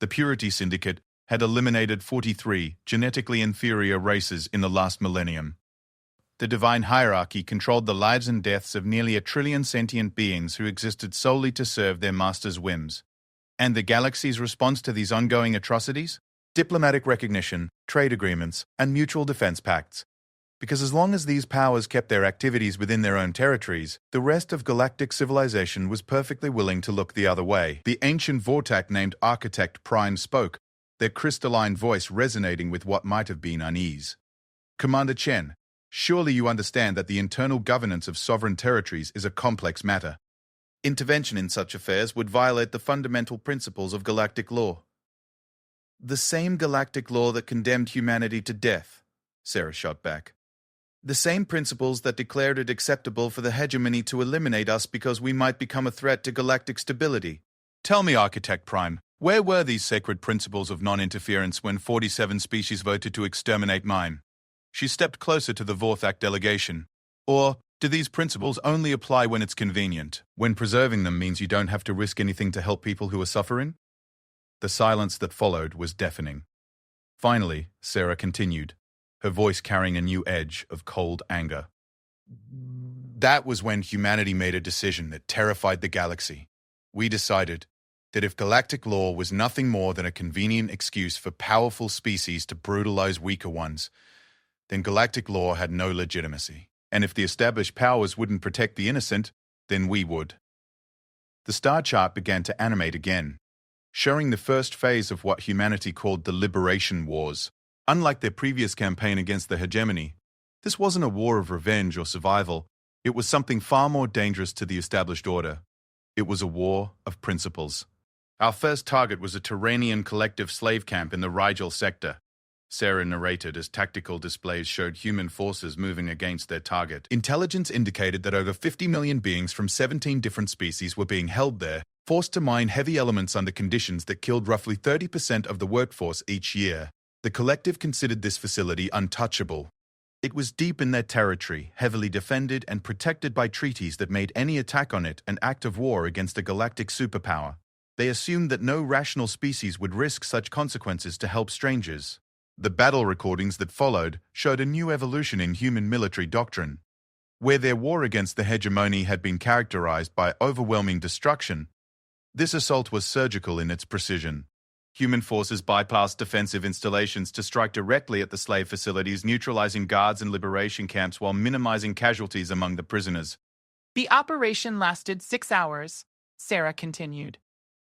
The Purity Syndicate had eliminated 43 genetically inferior races in the last millennium. The Divine Hierarchy controlled the lives and deaths of nearly 1 trillion sentient beings who existed solely to serve their master's whims. And the galaxy's response to these ongoing atrocities? Diplomatic recognition, trade agreements, and mutual defense pacts. Because as long as these powers kept their activities within their own territories, the rest of galactic civilization was perfectly willing to look the other way." The ancient Vortak named Architect Prime spoke, their crystalline voice resonating with what might have been unease. "Commander Chen, surely you understand that the internal governance of sovereign territories is a complex matter. Intervention in such affairs would violate the fundamental principles of galactic law." "The same galactic law that condemned humanity to death," Sarah shot back. "The same principles that declared it acceptable for the hegemony to eliminate us because we might become a threat to galactic stability." "Tell me, Architect Prime, where were these sacred principles of non-interference when 47 species voted to exterminate mine?" She stepped closer to the Vorthak delegation. "Or do these principles only apply when it's convenient, when preserving them means you don't have to risk anything to help people who are suffering?" The silence that followed was deafening. Finally, Sarah continued, her voice carrying a new edge of cold anger. That was when humanity made a decision that terrified the galaxy. We decided that if galactic law was nothing more than a convenient excuse for powerful species to brutalize weaker ones, then galactic law had no legitimacy. And if the established powers wouldn't protect the innocent, then we would. The star chart began to animate again, showing the first phase of what humanity called the Liberation Wars. Unlike their previous campaign against the hegemony, this wasn't a war of revenge or survival. It was something far more dangerous to the established order. It was a war of principles. Our first target was a Turanian collective slave camp in the Rigel sector. Sarah narrated as tactical displays showed human forces moving against their target. Intelligence indicated that over 50 million beings from 17 different species were being held there, forced to mine heavy elements under conditions that killed roughly 30% of the workforce each year. The collective considered this facility untouchable. It was deep in their territory, heavily defended and protected by treaties that made any attack on it an act of war against a galactic superpower. They assumed that no rational species would risk such consequences to help strangers. The battle recordings that followed showed a new evolution in human military doctrine. Where their war against the hegemony had been characterized by overwhelming destruction, this assault was surgical in its precision. Human forces bypassed defensive installations to strike directly at the slave facilities, neutralizing guards and liberation camps while minimizing casualties among the prisoners. The operation lasted 6 hours, Sarah continued.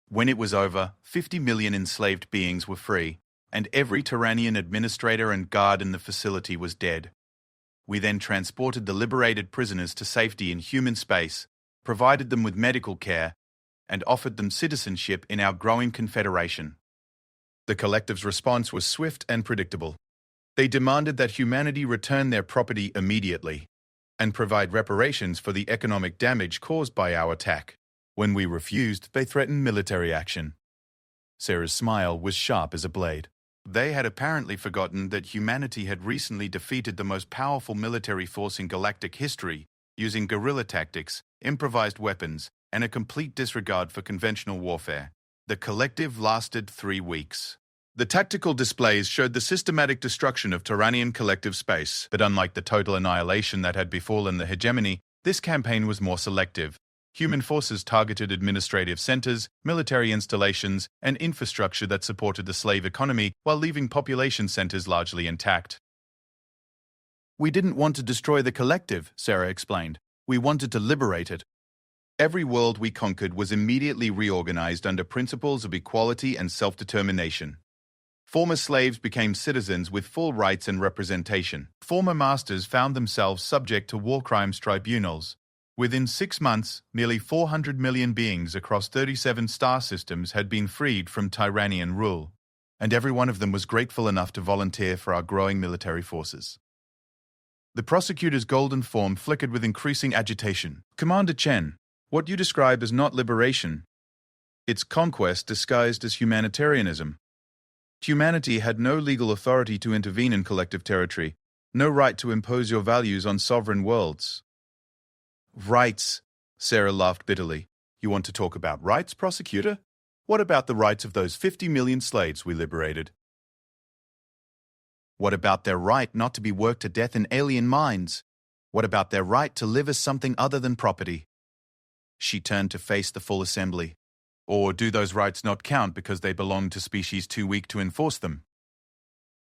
When it was over, 50 million enslaved beings were free, and every Turanian administrator and guard in the facility was dead. We then transported the liberated prisoners to safety in human space, provided them with medical care, and offered them citizenship in our growing confederation. The collective's response was swift and predictable. They demanded that humanity return their property immediately and provide reparations for the economic damage caused by our attack. When we refused, they threatened military action. Sarah's smile was sharp as a blade. They had apparently forgotten that humanity had recently defeated the most powerful military force in galactic history using guerrilla tactics, improvised weapons, and a complete disregard for conventional warfare. The collective lasted 3 weeks. The tactical displays showed the systematic destruction of Turanian collective space, but unlike the total annihilation that had befallen the hegemony, this campaign was more selective. Human forces targeted administrative centers, military installations, and infrastructure that supported the slave economy while leaving population centers largely intact. We didn't want to destroy the collective, Sarah explained. We wanted to liberate it. Every world we conquered was immediately reorganized under principles of equality and self-determination. Former slaves became citizens with full rights and representation. Former masters found themselves subject to war crimes tribunals. Within 6 months, nearly 400 million beings across 37 star systems had been freed from Turanian rule, and every one of them was grateful enough to volunteer for our growing military forces. The prosecutor's golden form flickered with increasing agitation. Commander Chen, what you describe is not liberation. It's conquest disguised as humanitarianism. Humanity had no legal authority to intervene in collective territory, no right to impose your values on sovereign worlds. Rights, Sarah laughed bitterly. You want to talk about rights, prosecutor? What about the rights of those 50 million slaves we liberated? What about their right not to be worked to death in alien mines? What about their right to live as something other than property? She turned to face the full assembly. Or do those rights not count because they belong to species too weak to enforce them?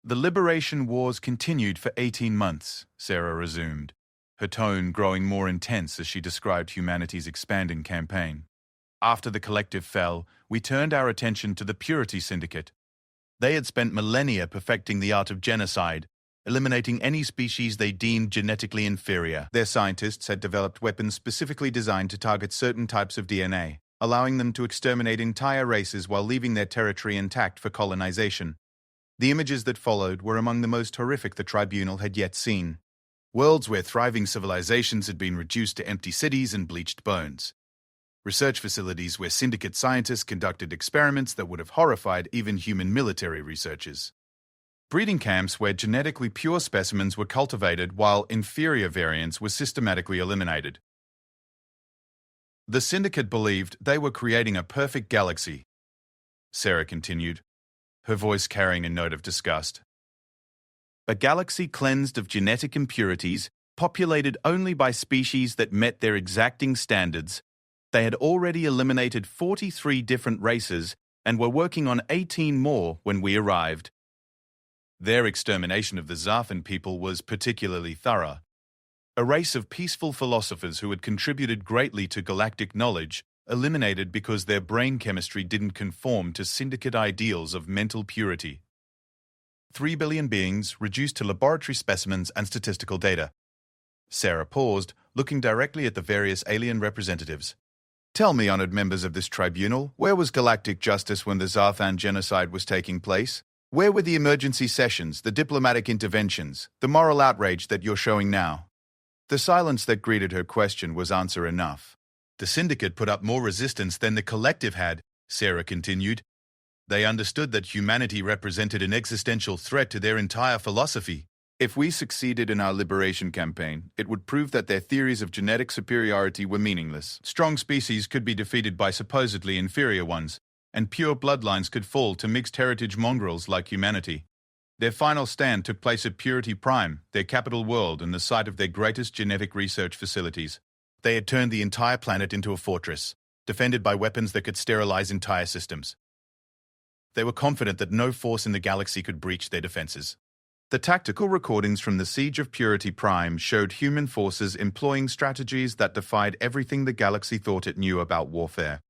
The liberation wars continued for 18 months, Sarah resumed, her tone growing more intense as she described humanity's expanding campaign. After the collective fell, we turned our attention to the Purity Syndicate. They had spent millennia perfecting the art of genocide, eliminating any species they deemed genetically inferior. Their scientists had developed weapons specifically designed to target certain types of DNA, allowing them to exterminate entire races while leaving their territory intact for colonization. The images that followed were among the most horrific the tribunal had yet seen. Worlds where thriving civilizations had been reduced to empty cities and bleached bones. Research facilities where syndicate scientists conducted experiments that would have horrified even human military researchers. Breeding camps where genetically pure specimens were cultivated while inferior variants were systematically eliminated. The syndicate believed they were creating a perfect galaxy, Sarah continued, her voice carrying a note of disgust. A galaxy cleansed of genetic impurities, populated only by species that met their exacting standards. They had already eliminated 43 different races and were working on 18 more when we arrived. Their extermination of the Zarfan people was particularly thorough. A race of peaceful philosophers who had contributed greatly to galactic knowledge, eliminated because their brain chemistry didn't conform to syndicate ideals of mental purity. 3 billion beings reduced to laboratory specimens and statistical data. Sarah paused, looking directly at the various alien representatives. Tell me, honored members of this tribunal, where was galactic justice when the Zarfan genocide was taking place? Where were the emergency sessions, the diplomatic interventions, the moral outrage that you're showing now? The silence that greeted her question was answer enough. The syndicate put up more resistance than the collective had, Sarah continued. They understood that humanity represented an existential threat to their entire philosophy. If we succeeded in our liberation campaign, it would prove that their theories of genetic superiority were meaningless. Strong species could be defeated by supposedly inferior ones, and pure bloodlines could fall to mixed heritage mongrels like humanity. Their final stand took place at Purity Prime, their capital world and the site of their greatest genetic research facilities. They had turned the entire planet into a fortress, defended by weapons that could sterilize entire systems. They were confident that no force in the galaxy could breach their defenses. The tactical recordings from the Siege of Purity Prime showed human forces employing strategies that defied everything the galaxy thought it knew about warfare.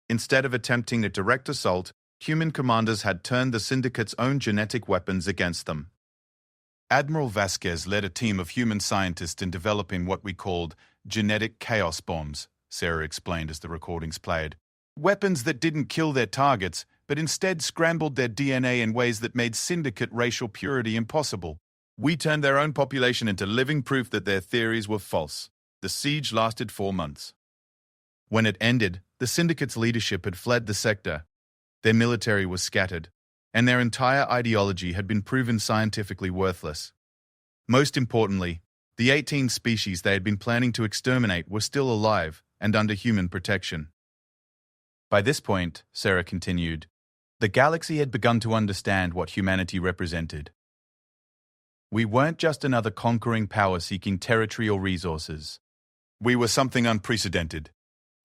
Instead of attempting a direct assault, human commanders had turned the Syndicate's own genetic weapons against them. Admiral Vasquez led a team of human scientists in developing what we called genetic chaos bombs, Sarah explained as the recordings played. Weapons that didn't kill their targets, but instead scrambled their DNA in ways that made Syndicate racial purity impossible. We turned their own population into living proof that their theories were false. The siege lasted 4 months. When it ended, the Syndicate's leadership had fled the sector. Their military was scattered, and their entire ideology had been proven scientifically worthless. Most importantly, the 18 species they had been planning to exterminate were still alive and under human protection. By this point, Sarah continued, the galaxy had begun to understand what humanity represented. We weren't just another conquering power seeking territory or resources. We were something unprecedented,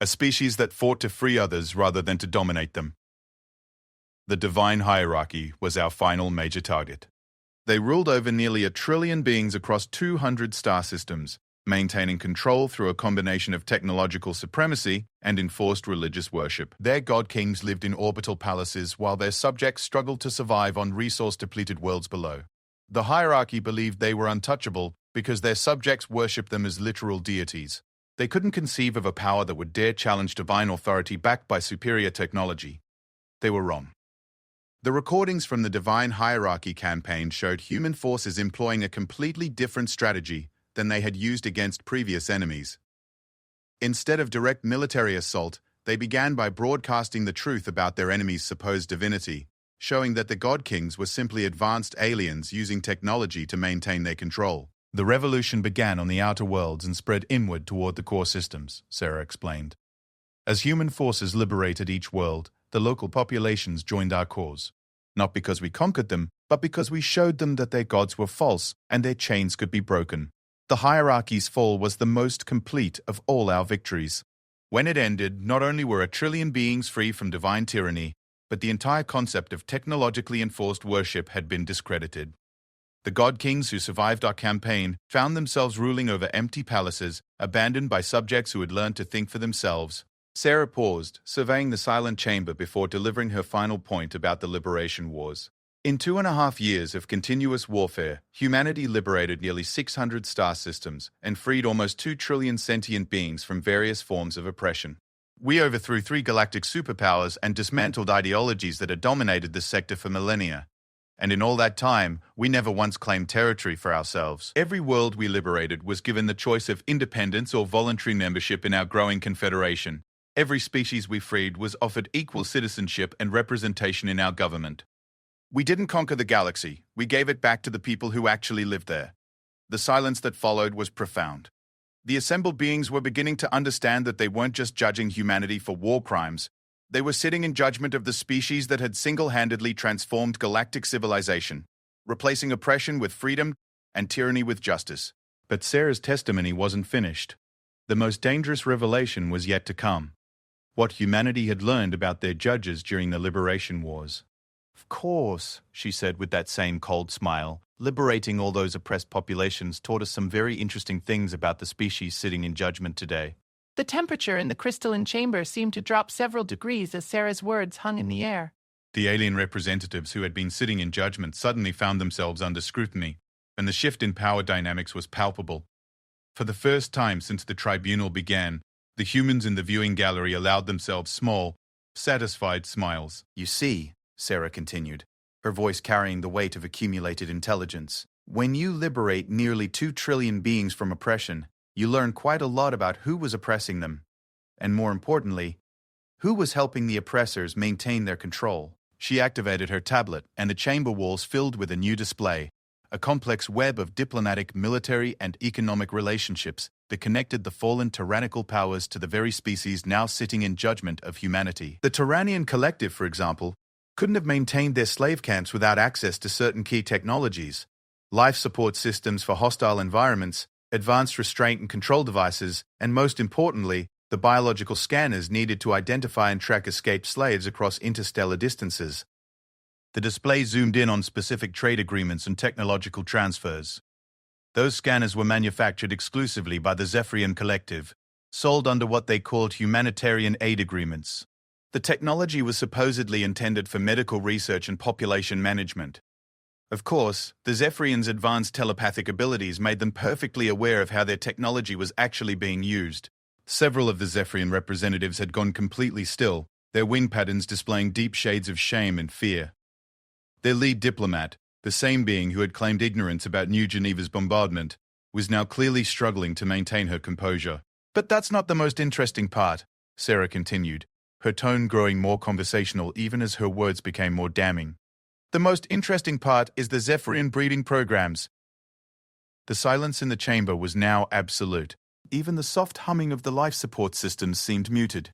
a species that fought to free others rather than to dominate them. The divine hierarchy was our final major target. They ruled over nearly 1 trillion beings across 200 star systems, maintaining control through a combination of technological supremacy and enforced religious worship. Their god-kings lived in orbital palaces while their subjects struggled to survive on resource-depleted worlds below. The hierarchy believed they were untouchable because their subjects worshipped them as literal deities. They couldn't conceive of a power that would dare challenge divine authority backed by superior technology. They were wrong. The recordings from the Divine Hierarchy campaign showed human forces employing a completely different strategy than they had used against previous enemies. Instead of direct military assault, they began by broadcasting the truth about their enemy's supposed divinity, showing that the God Kings were simply advanced aliens using technology to maintain their control. The revolution began on the outer worlds and spread inward toward the core systems, Sarah explained. As human forces liberated each world, the local populations joined our cause. Not because we conquered them, but because we showed them that their gods were false and their chains could be broken. The hierarchy's fall was the most complete of all our victories. When it ended, not only were 1 trillion beings free from divine tyranny, but the entire concept of technologically enforced worship had been discredited. The god kings who survived our campaign found themselves ruling over empty palaces, abandoned by subjects who had learned to think for themselves. Sarah paused, surveying the silent chamber before delivering her final point about the liberation wars. In 2.5 years of continuous warfare, humanity liberated nearly 600 star systems and freed almost 2 trillion sentient beings from various forms of oppression. We overthrew 3 galactic superpowers and dismantled ideologies that had dominated the sector for millennia. And in all that time, we never once claimed territory for ourselves. Every world we liberated was given the choice of independence or voluntary membership in our growing confederation. Every species we freed was offered equal citizenship and representation in our government. We didn't conquer the galaxy, we gave it back to the people who actually lived there. The silence that followed was profound. The assembled beings were beginning to understand that they weren't just judging humanity for war crimes. They were sitting in judgment of the species that had single-handedly transformed galactic civilization, replacing oppression with freedom and tyranny with justice. But Sarah's testimony wasn't finished. The most dangerous revelation was yet to come. What humanity had learned about their judges during the liberation wars. Of course, she said with that same cold smile, liberating all those oppressed populations taught us some very interesting things about the species sitting in judgment today. The temperature in the crystalline chamber seemed to drop several degrees as Sarah's words hung in the air. The alien representatives who had been sitting in judgment suddenly found themselves under scrutiny, and the shift in power dynamics was palpable. For the first time since the tribunal began, the humans in the viewing gallery allowed themselves small, satisfied smiles. You see, Sarah continued, her voice carrying the weight of accumulated intelligence, when you liberate nearly 2 trillion beings from oppression, you learn quite a lot about who was oppressing them, and more importantly, who was helping the oppressors maintain their control. She activated her tablet, and the chamber walls filled with a new display, a complex web of diplomatic, military, and economic relationships that connected the fallen tyrannical powers to the very species now sitting in judgment of humanity. The Tyrannian Collective, for example, couldn't have maintained their slave camps without access to certain key technologies, life support systems for hostile environments, advanced restraint and control devices, and most importantly, the biological scanners needed to identify and track escaped slaves across interstellar distances. The display zoomed in on specific trade agreements and technological transfers. Those scanners were manufactured exclusively by the Zephyrian Collective, sold under what they called humanitarian aid agreements. The technology was supposedly intended for medical research and population management. Of course, the Zephyrians' advanced telepathic abilities made them perfectly aware of how their technology was actually being used. Several of the Zephyrian representatives had gone completely still, their wing patterns displaying deep shades of shame and fear. Their lead diplomat, the same being who had claimed ignorance about New Geneva's bombardment, was now clearly struggling to maintain her composure. But that's not the most interesting part, Sarah continued, her tone growing more conversational even as her words became more damning. The most interesting part is the Zephyrian breeding programs. The silence in the chamber was now absolute. Even the soft humming of the life support systems seemed muted.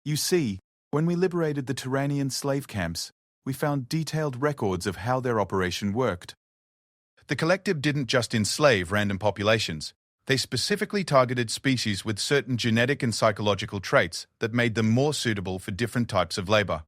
You see, when we liberated the Tyrannian slave camps, we found detailed records of how their operation worked. The collective didn't just enslave random populations. They specifically targeted species with certain genetic and psychological traits that made them more suitable for different types of labor.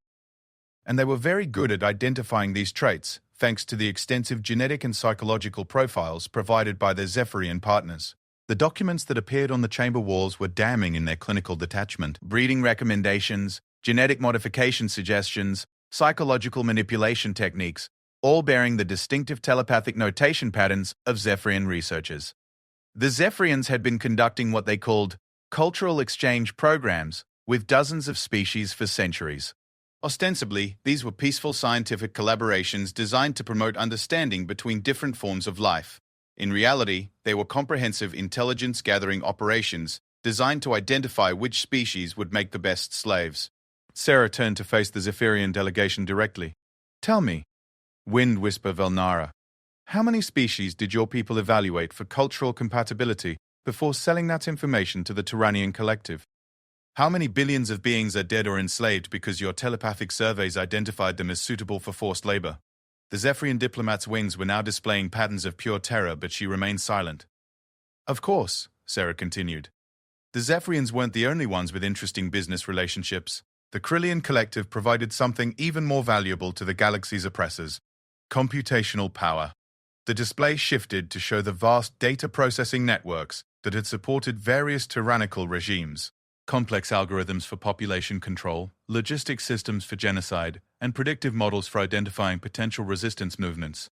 And they were very good at identifying these traits, thanks to the extensive genetic and psychological profiles provided by their Zephyrian partners. The documents that appeared on the chamber walls were damning in their clinical detachment. Breeding recommendations, genetic modification suggestions, psychological manipulation techniques, all bearing the distinctive telepathic notation patterns of Zephyrian researchers. The Zephyrians had been conducting what they called cultural exchange programs with dozens of species for centuries. Ostensibly, these were peaceful scientific collaborations designed to promote understanding between different forms of life. In reality, they were comprehensive intelligence-gathering operations designed to identify which species would make the best slaves. Sarah turned to face the Zephyrian delegation directly. Tell me, Wind Whisper Velnara, how many species did your people evaluate for cultural compatibility before selling that information to the Tyrannian Collective? How many billions of beings are dead or enslaved because your telepathic surveys identified them as suitable for forced labor? The Zephyrian diplomat's wings were now displaying patterns of pure terror, but she remained silent. Of course, Sarah continued. The Zephyrians weren't the only ones with interesting business relationships. The Krillian Collective provided something even more valuable to the galaxy's oppressors: computational power. The display shifted to show the vast data processing networks that had supported various tyrannical regimes. Complex algorithms for population control, logistic systems for genocide, and predictive models for identifying potential resistance movements.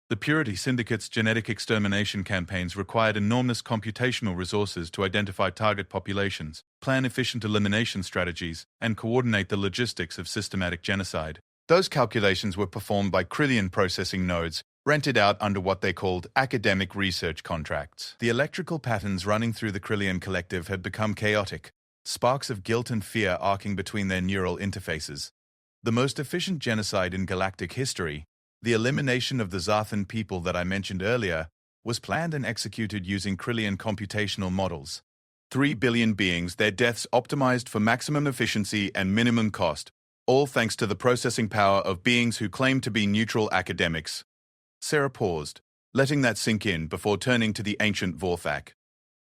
The Purity Syndicate's genetic extermination campaigns required enormous computational resources to identify target populations, plan efficient elimination strategies, and coordinate the logistics of systematic genocide. Those calculations were performed by Krillian processing nodes, rented out under what they called academic research contracts. The electrical patterns running through the Krillian Collective had become chaotic, sparks of guilt and fear arcing between their neural interfaces. The most efficient genocide in galactic history, the elimination of the Zarthan people that I mentioned earlier, was planned and executed using Krillian computational models. 3 billion beings, their deaths optimized for maximum efficiency and minimum cost, all thanks to the processing power of beings who claimed to be neutral academics. Sarah paused, letting that sink in before turning to the ancient Vorthak.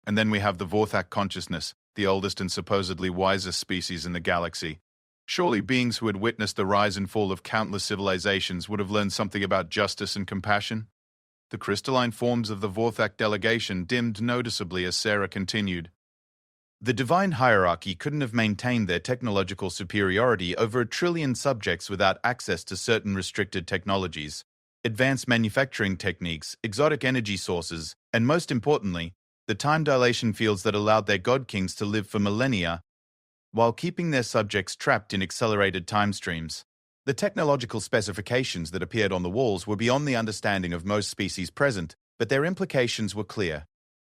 And then we have the Vorthak consciousness, the oldest and supposedly wisest species in the galaxy. Surely beings who had witnessed the rise and fall of countless civilizations would have learned something about justice and compassion? The crystalline forms of the Vorthak delegation dimmed noticeably as Sarah continued. The divine hierarchy couldn't have maintained their technological superiority over 1 trillion subjects without access to certain restricted technologies, advanced manufacturing techniques, exotic energy sources, and most importantly, the time dilation fields that allowed their god kings to live for millennia while keeping their subjects trapped in accelerated time streams. The technological specifications that appeared on the walls were beyond the understanding of most species present, but their implications were clear.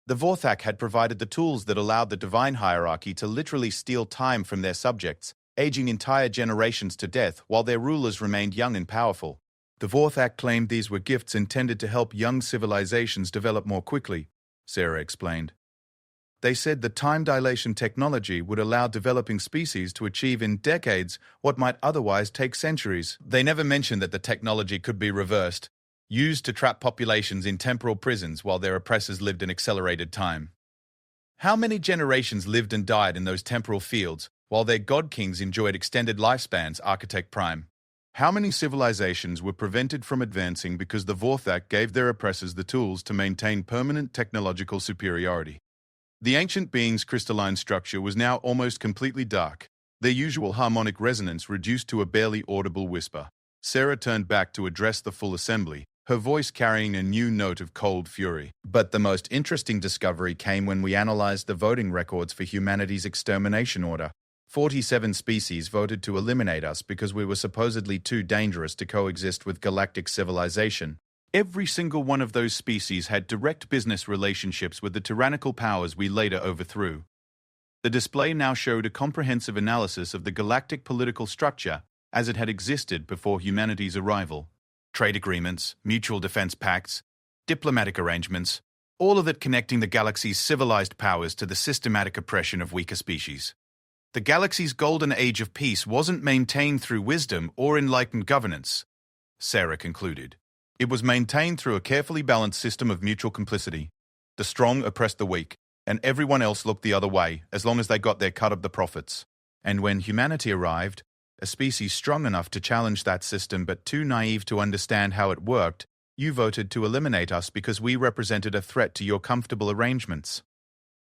The Vorthak had provided the tools that allowed the divine hierarchy to literally steal time from their subjects, aging entire generations to death while their rulers remained young and powerful. The Vorthak claimed these were gifts intended to help young civilizations develop more quickly, Sarah explained. They said the time dilation technology would allow developing species to achieve in decades what might otherwise take centuries. They never mentioned that the technology could be reversed, used to trap populations in temporal prisons while their oppressors lived in accelerated time. How many generations lived and died in those temporal fields while their god kings enjoyed extended lifespans, Architect Prime? How many civilizations were prevented from advancing because the Vorthak gave their oppressors the tools to maintain permanent technological superiority? The ancient being's crystalline structure was now almost completely dark, their usual harmonic resonance reduced to a barely audible whisper. Sarah turned back to address the full assembly, her voice carrying a new note of cold fury. But the most interesting discovery came when we analyzed the voting records for humanity's extermination order. 47 species voted to eliminate us because we were supposedly too dangerous to coexist with galactic civilization. Every single one of those species had direct business relationships with the tyrannical powers we later overthrew. The display now showed a comprehensive analysis of the galactic political structure as it had existed before humanity's arrival. Trade agreements, mutual defense pacts, diplomatic arrangements, all of it connecting the galaxy's civilized powers to the systematic oppression of weaker species. The galaxy's golden age of peace wasn't maintained through wisdom or enlightened governance, Sarah concluded. It was maintained through a carefully balanced system of mutual complicity. The strong oppressed the weak, and everyone else looked the other way as long as they got their cut of the profits. And when humanity arrived, a species strong enough to challenge that system but too naive to understand how it worked, you voted to eliminate us because we represented a threat to your comfortable arrangements.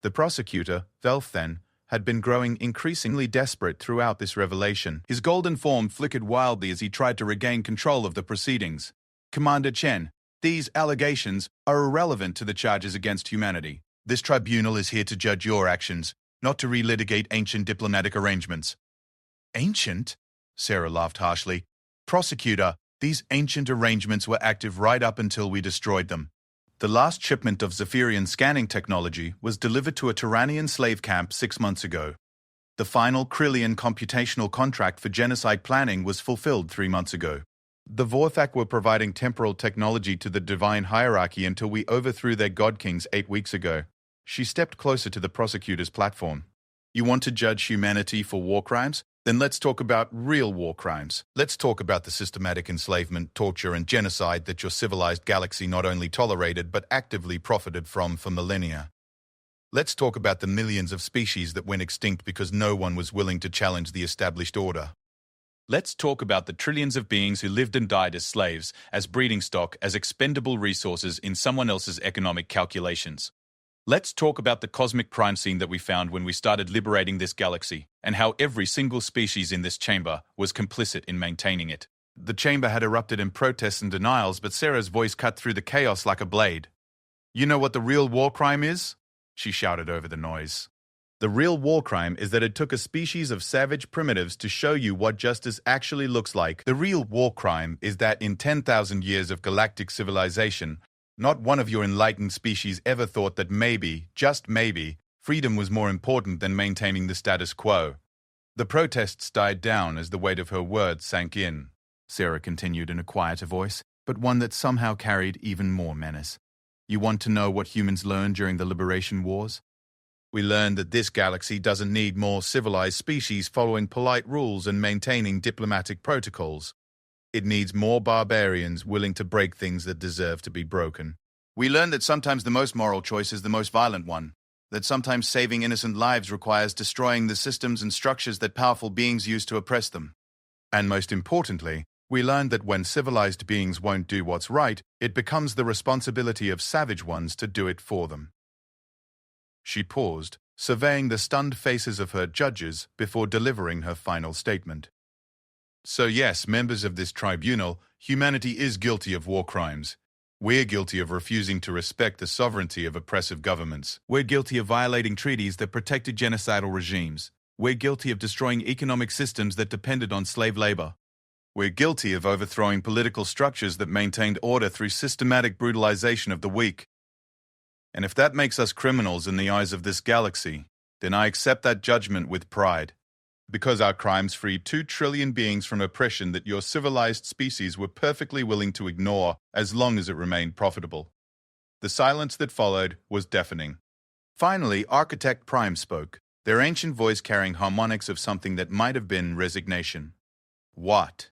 The prosecutor, Velthen, had been growing increasingly desperate throughout this revelation. His golden form flickered wildly as he tried to regain control of the proceedings. Commander Chen, these allegations are irrelevant to the charges against humanity. This tribunal is here to judge your actions, not to relitigate ancient diplomatic arrangements. Ancient? Sarah laughed harshly. Prosecutor, these ancient arrangements were active right up until we destroyed them. The last shipment of Zephyrian scanning technology was delivered to a Tyrannian slave camp 6 months ago. The final Krillian computational contract for genocide planning was fulfilled 3 months ago. The Vorthak were providing temporal technology to the divine hierarchy until we overthrew their god kings 8 weeks ago. She stepped closer to the prosecutor's platform. You want to judge humanity for war crimes? Then let's talk about real war crimes. Let's talk about the systematic enslavement, torture, and genocide that your civilized galaxy not only tolerated but actively profited from for millennia. Let's talk about the millions of species that went extinct because no one was willing to challenge the established order. Let's talk about the trillions of beings who lived and died as slaves, as breeding stock, as expendable resources in someone else's economic calculations. Let's talk about the cosmic crime scene that we found when we started liberating this galaxy, and how every single species in this chamber was complicit in maintaining it. The chamber had erupted in protests and denials, but Sarah's voice cut through the chaos like a blade. You know what the real war crime is? She shouted over the noise. The real war crime is that it took a species of savage primitives to show you what justice actually looks like. The real war crime is that in 10,000 years of galactic civilization, not one of your enlightened species ever thought that maybe, just maybe, freedom was more important than maintaining the status quo. The protests died down as the weight of her words sank in. Sarah continued in a quieter voice, but one that somehow carried even more menace. You want to know what humans learned during the liberation wars? We learned that this galaxy doesn't need more civilized species following polite rules and maintaining diplomatic protocols. It needs more barbarians willing to break things that deserve to be broken. We learn that sometimes the most moral choice is the most violent one, that sometimes saving innocent lives requires destroying the systems and structures that powerful beings use to oppress them. And most importantly, we learn that when civilized beings won't do what's right, it becomes the responsibility of savage ones to do it for them. She paused, surveying the stunned faces of her judges before delivering her final statement. So yes, members of this tribunal, humanity is guilty of war crimes. We're guilty of refusing to respect the sovereignty of oppressive governments. We're guilty of violating treaties that protected genocidal regimes. We're guilty of destroying economic systems that depended on slave labor. We're guilty of overthrowing political structures that maintained order through systematic brutalization of the weak. And if that makes us criminals in the eyes of this galaxy, then I accept that judgment with pride. Because our crimes freed 2 trillion beings from oppression that your civilized species were perfectly willing to ignore as long as it remained profitable. The silence that followed was deafening. Finally, Architect Prime spoke, their ancient voice carrying harmonics of something that might have been resignation. What?